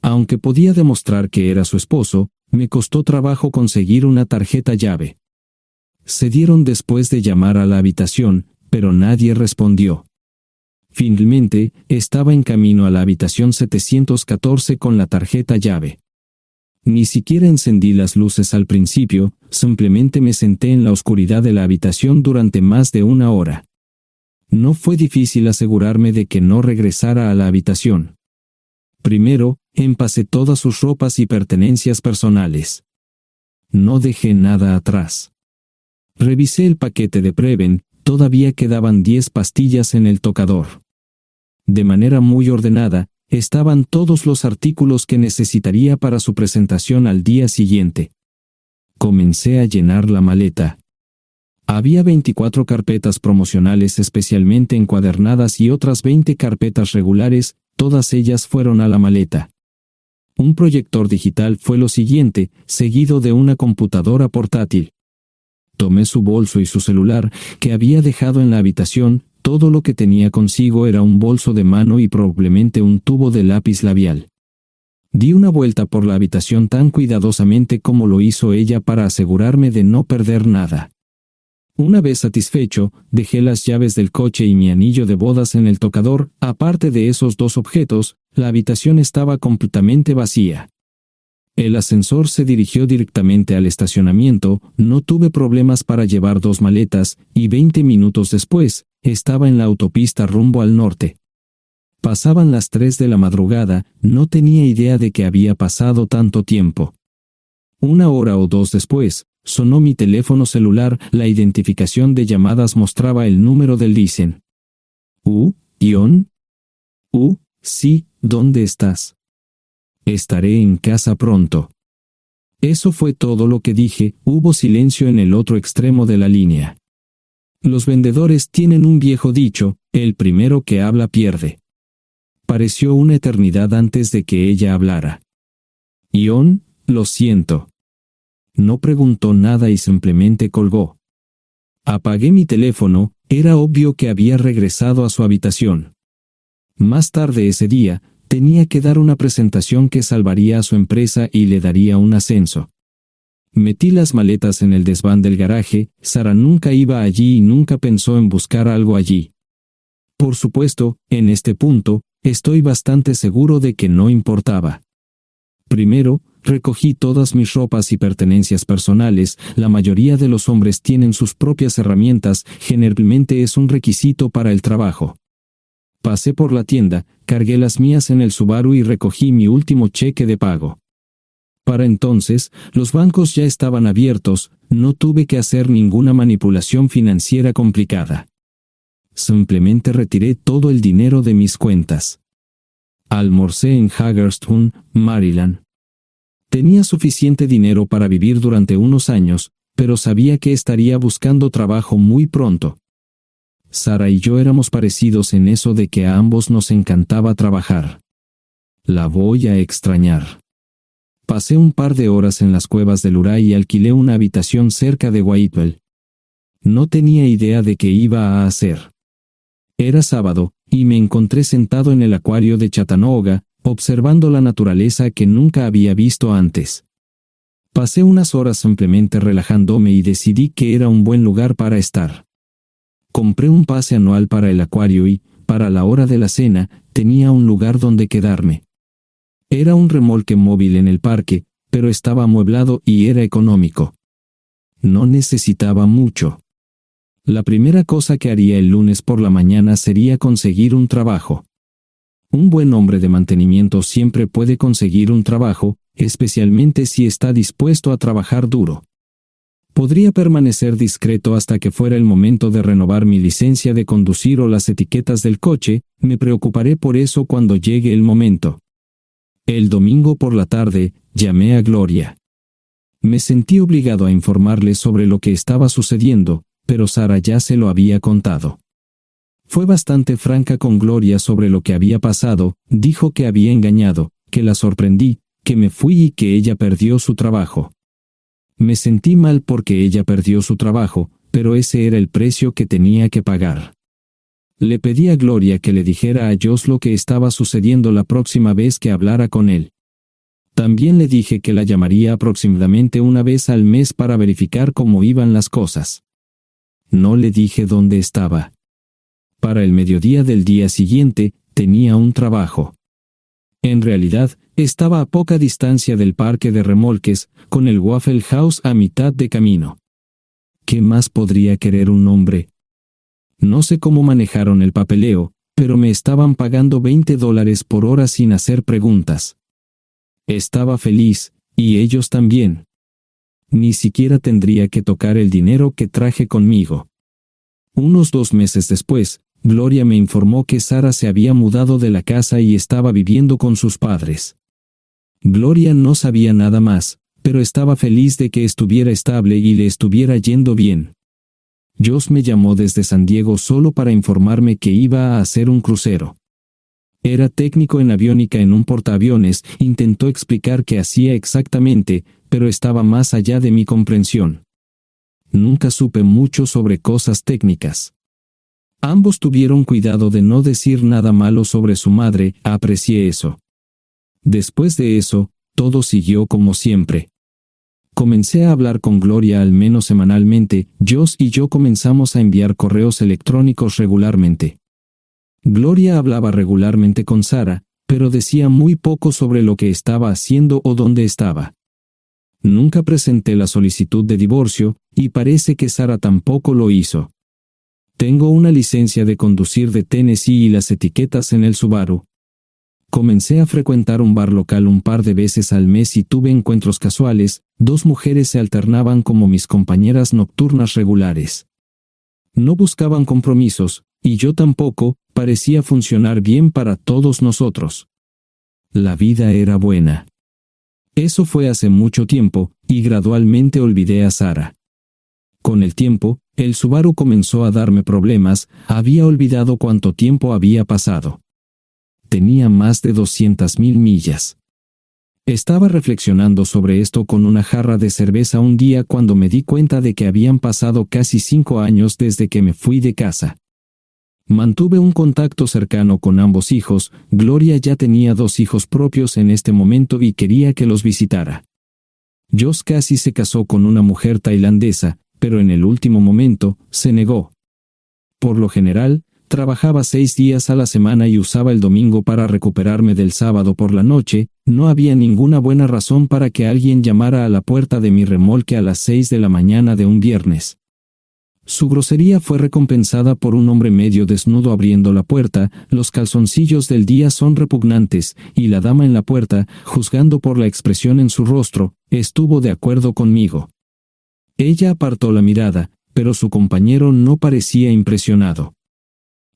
Aunque podía demostrar que era su esposo, me costó trabajo conseguir una tarjeta llave. Se dieron después de llamar a la habitación, pero nadie respondió. Finalmente, estaba en camino a la habitación 714 con la tarjeta llave. Ni siquiera encendí las luces al principio, simplemente me senté en la oscuridad de la habitación durante más de 1 hora. No fue difícil asegurarme de que no regresara a la habitación. Primero, empacé todas sus ropas y pertenencias personales. No dejé nada atrás. Revisé el paquete de Preven, todavía quedaban 10 pastillas en el tocador. De manera muy ordenada, estaban todos los artículos que necesitaría para su presentación al día siguiente. Comencé a llenar la maleta. Había 24 carpetas promocionales especialmente encuadernadas y otras 20 carpetas regulares, todas ellas fueron a la maleta. Un proyector digital fue lo siguiente, seguido de una computadora portátil. Tomé su bolso y su celular, que había dejado en la habitación. Todo lo que tenía consigo era un bolso de mano y probablemente un tubo de lápiz labial. Di una vuelta por la habitación tan cuidadosamente como lo hizo ella para asegurarme de no perder nada. Una vez satisfecho, dejé las llaves del coche y mi anillo de bodas en el tocador. Aparte de esos 2 objetos, la habitación estaba completamente vacía. El ascensor se dirigió directamente al estacionamiento, no tuve problemas para llevar 2 maletas, y 20 minutos después, estaba en la autopista rumbo al norte. Pasaban las 3 de la madrugada, no tenía idea de que había pasado tanto tiempo. 1 hora o 2 después, sonó mi teléfono celular, la identificación de llamadas mostraba el número del Listen. ¿Ion? Sí, ¿dónde estás? Estaré en casa pronto. Eso fue todo lo que dije. Hubo silencio en el otro extremo de la línea. Los vendedores tienen un viejo dicho, el primero que habla pierde. Pareció una eternidad antes de que ella hablara. Ion, lo siento. No preguntó nada y simplemente colgó. Apagué mi teléfono, era obvio que había regresado a su habitación. Más tarde ese día, tenía que dar una presentación que salvaría a su empresa y le daría un ascenso. Metí las maletas en el desván del garaje. Sara nunca iba allí y nunca pensó en buscar algo allí. Por supuesto, en este punto, estoy bastante seguro de que no importaba. Primero, recogí todas mis ropas y pertenencias personales. La mayoría de los hombres tienen sus propias herramientas, generalmente es un requisito para el trabajo. Pasé por la tienda, cargué las mías en el Subaru y recogí mi último cheque de pago. Para entonces, los bancos ya estaban abiertos, no tuve que hacer ninguna manipulación financiera complicada. Simplemente retiré todo el dinero de mis cuentas. Almorcé en Hagerstown, Maryland. Tenía suficiente dinero para vivir durante unos años, pero sabía que estaría buscando trabajo muy pronto. Sara y yo éramos parecidos en eso de que a ambos nos encantaba trabajar. La voy a extrañar. Pasé un par de horas en las cuevas del Uray y alquilé una habitación cerca de Whitewell. No tenía idea de qué iba a hacer. Era sábado, y me encontré sentado en el acuario de Chattanooga, observando la naturaleza que nunca había visto antes. Pasé unas horas simplemente relajándome y decidí que era un buen lugar para estar. Compré un pase anual para el acuario y, para la hora de la cena, tenía un lugar donde quedarme. Era un remolque móvil en el parque, pero estaba amueblado y era económico. No necesitaba mucho. La primera cosa que haría el lunes por la mañana sería conseguir un trabajo. Un buen hombre de mantenimiento siempre puede conseguir un trabajo, especialmente si está dispuesto a trabajar duro. Podría permanecer discreto hasta que fuera el momento de renovar mi licencia de conducir o las etiquetas del coche, me preocuparé por eso cuando llegue el momento. El domingo por la tarde, llamé a Gloria. Me sentí obligado a informarle sobre lo que estaba sucediendo, pero Sara ya se lo había contado. Fue bastante franca con Gloria sobre lo que había pasado, dijo que había engañado, que la sorprendí, que me fui y que ella perdió su trabajo. Me sentí mal porque ella perdió su trabajo, pero ese era el precio que tenía que pagar. Le pedí a Gloria que le dijera a Josh lo que estaba sucediendo la próxima vez que hablara con él. También le dije que la llamaría aproximadamente una vez al mes para verificar cómo iban las cosas. No le dije dónde estaba. Para el mediodía del día siguiente, tenía un trabajo. En realidad, estaba a poca distancia del parque de remolques, con el Waffle House a mitad de camino. ¿Qué más podría querer un hombre? No sé cómo manejaron el papeleo, pero me estaban pagando $20 por hora sin hacer preguntas. Estaba feliz, y ellos también. Ni siquiera tendría que tocar el dinero que traje conmigo. Unos 2 meses después, Gloria me informó que Sara se había mudado de la casa y estaba viviendo con sus padres. Gloria no sabía nada más, pero estaba feliz de que estuviera estable y le estuviera yendo bien. Josh me llamó desde San Diego solo para informarme que iba a hacer un crucero. Era técnico en aviónica en un portaaviones, intentó explicar qué hacía exactamente, pero estaba más allá de mi comprensión. Nunca supe mucho sobre cosas técnicas. Ambos tuvieron cuidado de no decir nada malo sobre su madre, aprecié eso. Después de eso, todo siguió como siempre. Comencé a hablar con Gloria al menos semanalmente, Josh y yo comenzamos a enviar correos electrónicos regularmente. Gloria hablaba regularmente con Sara, pero decía muy poco sobre lo que estaba haciendo o dónde estaba. Nunca presenté la solicitud de divorcio, y parece que Sara tampoco lo hizo. Tengo una licencia de conducir de Tennessee y las etiquetas en el Subaru. Comencé a frecuentar un bar local un par de veces al mes y tuve encuentros casuales, 2 mujeres se alternaban como mis compañeras nocturnas regulares. No buscaban compromisos, y yo tampoco, parecía funcionar bien para todos nosotros. La vida era buena. Eso fue hace mucho tiempo, y gradualmente olvidé a Sara. Con el tiempo, el Subaru comenzó a darme problemas, había olvidado cuánto tiempo había pasado. Tenía más de 200,000 millas. Estaba reflexionando sobre esto con una jarra de cerveza un día cuando me di cuenta de que habían pasado casi 5 años desde que me fui de casa. Mantuve un contacto cercano con ambos hijos, Gloria ya tenía 2 hijos propios en este momento y quería que los visitara. Josh casi se casó con una mujer tailandesa, pero en el último momento, se negó. Por lo general, trabajaba 6 días a la semana y usaba el domingo para recuperarme del sábado por la noche, no había ninguna buena razón para que alguien llamara a la puerta de mi remolque a las 6 de la mañana de un viernes. Su grosería fue recompensada por un hombre medio desnudo abriendo la puerta, los calzoncillos del día son repugnantes, y la dama en la puerta, juzgando por la expresión en su rostro, estuvo de acuerdo conmigo. Ella apartó la mirada, pero su compañero no parecía impresionado.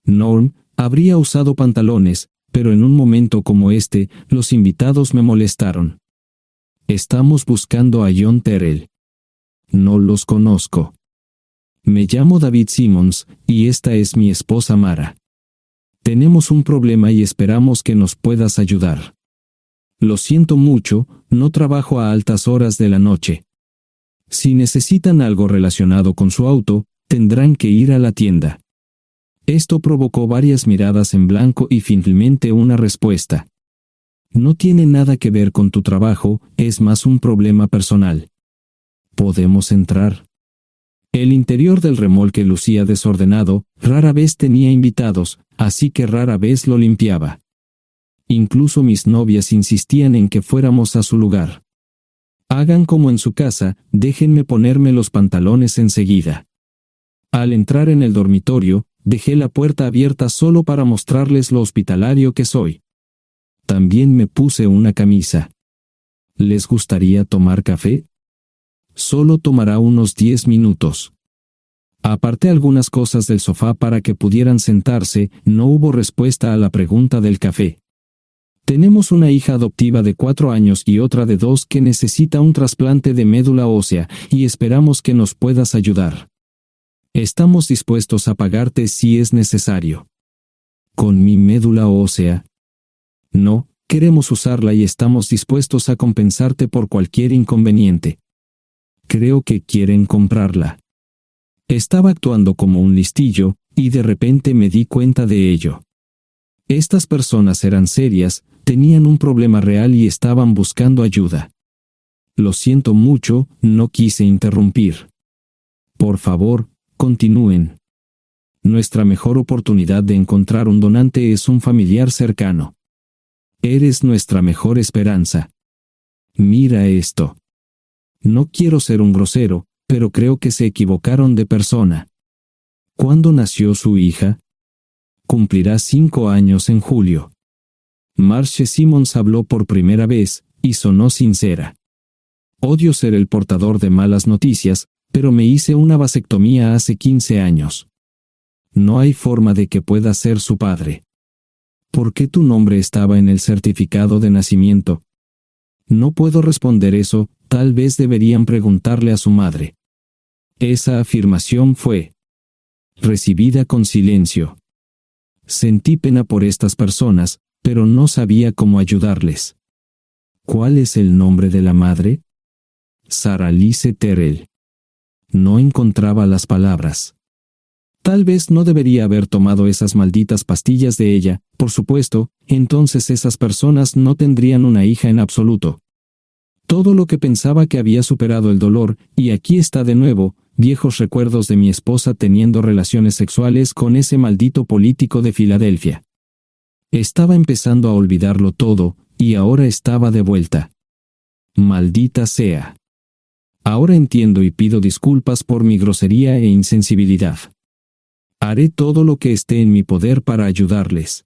Norm habría usado pantalones, pero en un momento como este, los invitados me molestaron. Estamos buscando a John Terrell. No los conozco. Me llamo David Simmons, y esta es mi esposa Mara. Tenemos un problema y esperamos que nos puedas ayudar. Lo siento mucho, no trabajo a altas horas de la noche. Si necesitan algo relacionado con su auto, tendrán que ir a la tienda. Esto provocó varias miradas en blanco y finalmente una respuesta. No tiene nada que ver con tu trabajo, es más un problema personal. ¿Podemos entrar? El interior del remolque lucía desordenado, rara vez tenía invitados, así que rara vez lo limpiaba. Incluso mis novias insistían en que fuéramos a su lugar. Hagan como en su casa, déjenme ponerme los pantalones enseguida. Al entrar en el dormitorio, dejé la puerta abierta solo para mostrarles lo hospitalario que soy. También me puse una camisa. ¿Les gustaría tomar café? Solo tomará unos 10 minutos. Aparté algunas cosas del sofá para que pudieran sentarse. No hubo respuesta a la pregunta del café. Tenemos una hija adoptiva de 4 años y otra de 2 que necesita un trasplante de médula ósea, y esperamos que nos puedas ayudar. Estamos dispuestos a pagarte si es necesario. ¿Con mi médula ósea? No, queremos usarla y estamos dispuestos a compensarte por cualquier inconveniente. Creo que quieren comprarla. Estaba actuando como un listillo, y de repente me di cuenta de ello. Estas personas eran serias, tenían un problema real y estaban buscando ayuda. Lo siento mucho, no quise interrumpir. Por favor, continúen. Nuestra mejor oportunidad de encontrar un donante es un familiar cercano. Eres nuestra mejor esperanza. Mira esto. No quiero ser un grosero, pero creo que se equivocaron de persona. ¿Cuándo nació su hija? Cumplirá 5 años en julio. Marche Simons habló por primera vez, y sonó sincera. Odio ser el portador de malas noticias, pero me hice una vasectomía hace 15 años. No hay forma de que pueda ser su padre. ¿Por qué tu nombre estaba en el certificado de nacimiento? No puedo responder eso, tal vez deberían preguntarle a su madre. Esa afirmación fue recibida con silencio. Sentí pena por estas personas, pero no sabía cómo ayudarles. ¿Cuál es el nombre de la madre? Sarah Lise Terrell. No encontraba las palabras. Tal vez no debería haber tomado esas malditas pastillas de ella, por supuesto, entonces esas personas no tendrían una hija en absoluto. Todo lo que pensaba que había superado el dolor, y aquí está de nuevo, viejos recuerdos de mi esposa teniendo relaciones sexuales con ese maldito político de Filadelfia. Estaba empezando a olvidarlo todo, y ahora estaba de vuelta. Maldita sea. Ahora entiendo y pido disculpas por mi grosería e insensibilidad. Haré todo lo que esté en mi poder para ayudarles.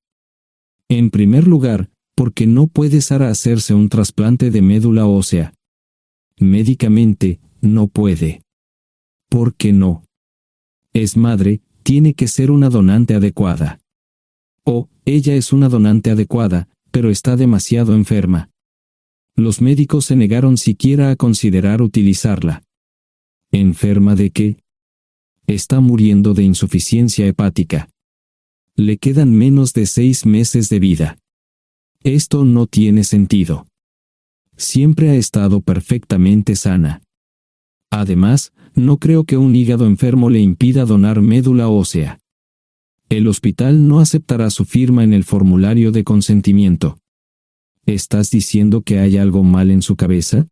En primer lugar, porque no puede Sara hacerse un trasplante de médula ósea. Médicamente, no puede. ¿Por qué no? Es madre, tiene que ser una donante adecuada. Ella es una donante adecuada, pero está demasiado enferma. Los médicos se negaron siquiera a considerar utilizarla. ¿Enferma de qué? Está muriendo de insuficiencia hepática. Le quedan menos de 6 meses de vida. Esto no tiene sentido. Siempre ha estado perfectamente sana. Además, no creo que un hígado enfermo le impida donar médula ósea. El hospital no aceptará su firma en el formulario de consentimiento. ¿Estás diciendo que hay algo mal en su cabeza?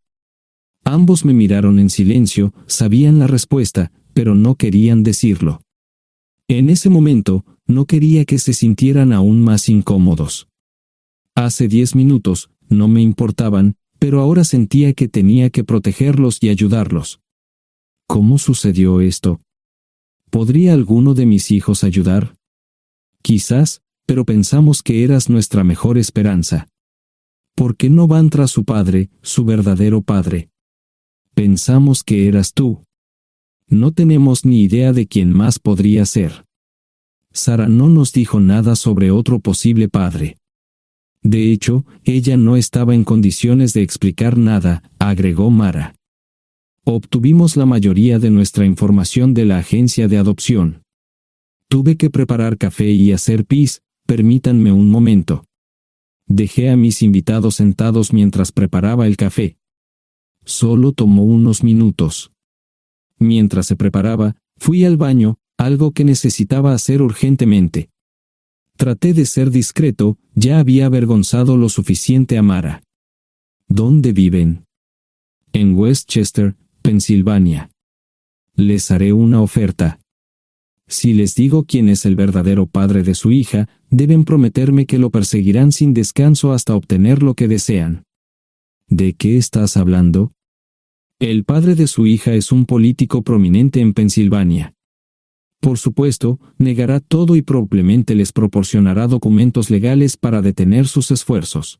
Ambos me miraron en silencio, sabían la respuesta, pero no querían decirlo. En ese momento, no quería que se sintieran aún más incómodos. Hace 10 minutos, no me importaban, pero ahora sentía que tenía que protegerlos y ayudarlos. ¿Cómo sucedió esto? ¿Podría alguno de mis hijos ayudar? Quizás, pero pensamos que eras nuestra mejor esperanza. ¿Por qué no van tras su padre, su verdadero padre? Pensamos que eras tú. No tenemos ni idea de quién más podría ser. Sara no nos dijo nada sobre otro posible padre. De hecho, ella no estaba en condiciones de explicar nada, agregó Mara. Obtuvimos la mayoría de nuestra información de la agencia de adopción. Tuve que preparar café y hacer pis, permítanme un momento. Dejé a mis invitados sentados mientras preparaba el café. Solo tomó unos minutos. Mientras se preparaba, fui al baño, algo que necesitaba hacer urgentemente. Traté de ser discreto, ya había avergonzado lo suficiente a Mara. ¿Dónde viven? En Westchester, Pensilvania. Les haré una oferta. Si les digo quién es el verdadero padre de su hija, deben prometerme que lo perseguirán sin descanso hasta obtener lo que desean. ¿De qué estás hablando? El padre de su hija es un político prominente en Pensilvania. Por supuesto, negará todo y probablemente les proporcionará documentos legales para detener sus esfuerzos.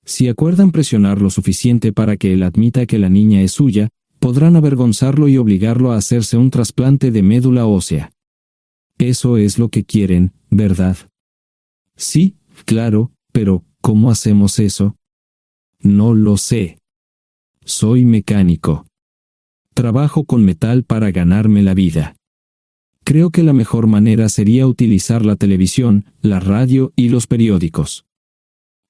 Si acuerdan presionar lo suficiente para que él admita que la niña es suya, podrán avergonzarlo y obligarlo a hacerse un trasplante de médula ósea. Eso es lo que quieren, ¿verdad? Sí, claro, pero ¿cómo hacemos eso? No lo sé. Soy mecánico. Trabajo con metal para ganarme la vida. Creo que la mejor manera sería utilizar la televisión, la radio y los periódicos.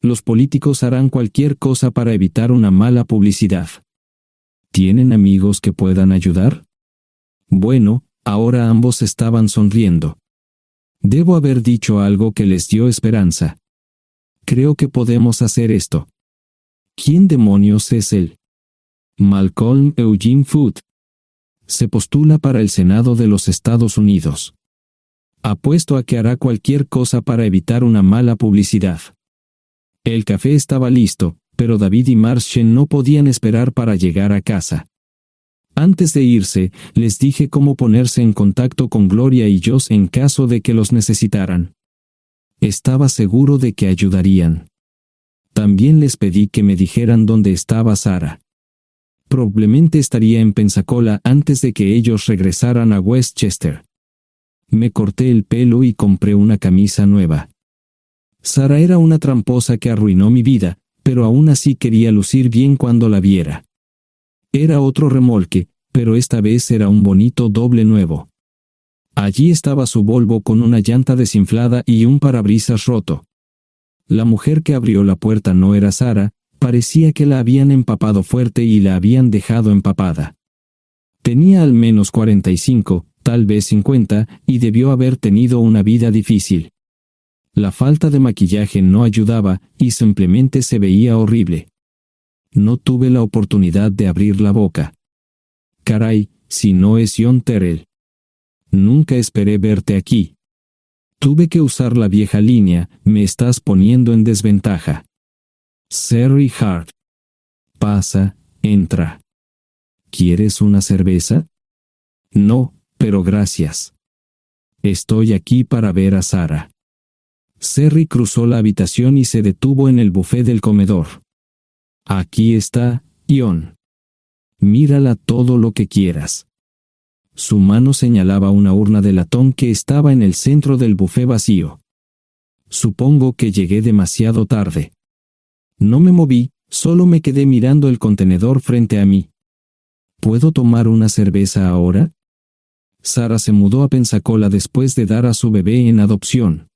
Los políticos harán cualquier cosa para evitar una mala publicidad. ¿Tienen amigos que puedan ayudar? Bueno, ahora ambos estaban sonriendo. Debo haber dicho algo que les dio esperanza. Creo que podemos hacer esto. ¿Quién demonios es él? Malcolm Eugene Foote. Se postula para el Senado de los Estados Unidos. Apuesto a que hará cualquier cosa para evitar una mala publicidad. El café estaba listo, pero David y Marchen no podían esperar para llegar a casa. Antes de irse, les dije cómo ponerse en contacto con Gloria y Joss en caso de que los necesitaran. Estaba seguro de que ayudarían. También les pedí que me dijeran dónde estaba Sarah. Probablemente estaría en Pensacola antes de que ellos regresaran a Westchester. Me corté el pelo y compré una camisa nueva. Sarah era una tramposa que arruinó mi vida, pero aún así quería lucir bien cuando la viera. Era otro remolque, pero esta vez era un bonito doble nuevo. Allí estaba su Volvo con una llanta desinflada y un parabrisas roto. La mujer que abrió la puerta no era Sarah, parecía que la habían empapado fuerte y la habían dejado empapada. Tenía al menos 45, tal vez 50, y debió haber tenido una vida difícil. La falta de maquillaje no ayudaba y simplemente se veía horrible. No tuve la oportunidad de abrir la boca. Caray, si no es John Terrell. Nunca esperé verte aquí. Tuve que usar la vieja línea, me estás poniendo en desventaja. Sherry Hart. Pasa, entra. ¿Quieres una cerveza? No, pero gracias. Estoy aquí para ver a Sarah. Sherry cruzó la habitación y se detuvo en el buffet del comedor. Aquí está, John. Mírala todo lo que quieras. Su mano señalaba una urna de latón que estaba en el centro del buffet vacío. Supongo que llegué demasiado tarde. No me moví, solo me quedé mirando el contenedor frente a mí. ¿Puedo tomar una cerveza ahora? Sarah se mudó a Pensacola después de dar a su bebé en adopción.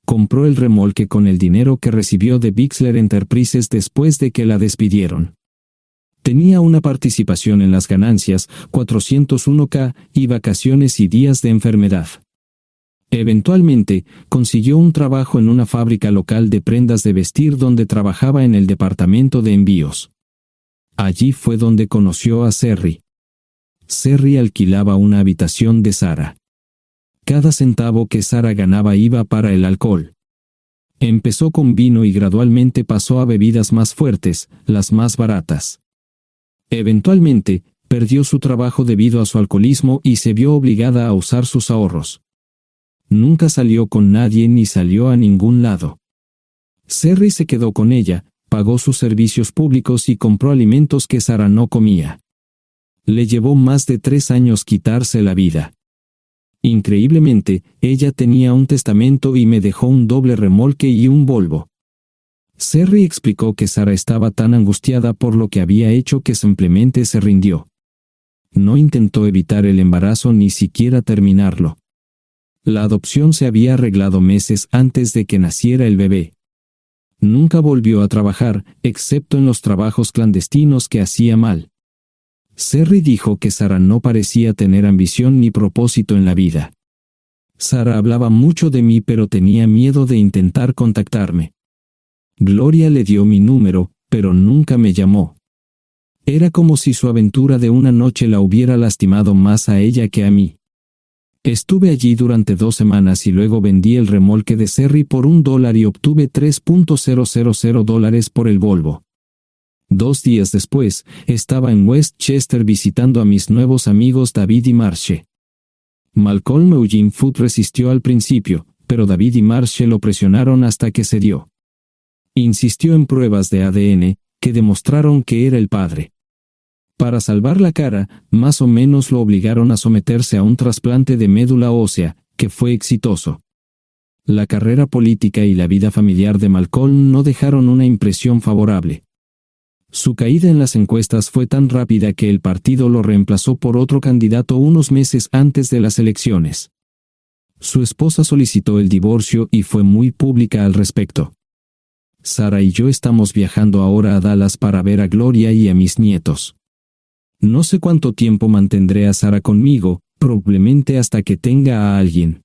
Compró el remolque con el dinero que recibió de Bixler Enterprises después de que la despidieron. Tenía una participación en las ganancias, 401k, y vacaciones y días de enfermedad. Eventualmente, consiguió un trabajo en una fábrica local de prendas de vestir donde trabajaba en el departamento de envíos. Allí fue donde conoció a Sherry. Sherry alquilaba una habitación de Sarah. Cada centavo que Sarah ganaba iba para el alcohol. Empezó con vino y gradualmente pasó a bebidas más fuertes, las más baratas. Eventualmente, perdió su trabajo debido a su alcoholismo y se vio obligada a usar sus ahorros. Nunca salió con nadie ni salió a ningún lado. Sherry se quedó con ella, pagó sus servicios públicos y compró alimentos que Sarah no comía. Le llevó más de 3 años quitarse la vida. Increíblemente, ella tenía un testamento y me dejó un doble remolque y un Volvo. Sherry explicó que Sarah estaba tan angustiada por lo que había hecho que simplemente se rindió. No intentó evitar el embarazo ni siquiera terminarlo. La adopción se había arreglado meses antes de que naciera el bebé. Nunca volvió a trabajar, excepto en los trabajos clandestinos que hacía mal. Sherry dijo que Sarah no parecía tener ambición ni propósito en la vida. Sarah hablaba mucho de mí pero tenía miedo de intentar contactarme. Gloria le dio mi número, pero nunca me llamó. Era como si su aventura de una noche la hubiera lastimado más a ella que a mí. Estuve allí durante 2 semanas y luego vendí el remolque de Serry por $1 y obtuve $3,000 por el Volvo. 2 días después, estaba en Westchester visitando a mis nuevos amigos David y Marche. Malcolm Eugene Foote resistió al principio, pero David y Marche lo presionaron hasta que cedió. Insistió en pruebas de ADN, que demostraron que era el padre. Para salvar la cara, más o menos lo obligaron a someterse a un trasplante de médula ósea, que fue exitoso. La carrera política y la vida familiar de Malcolm no dejaron una impresión favorable. Su caída en las encuestas fue tan rápida que el partido lo reemplazó por otro candidato unos meses antes de las elecciones. Su esposa solicitó el divorcio y fue muy pública al respecto. Sarah y yo estamos viajando ahora a Dallas para ver a Gloria y a mis nietos. No sé cuánto tiempo mantendré a Sarah conmigo, probablemente hasta que tenga a alguien.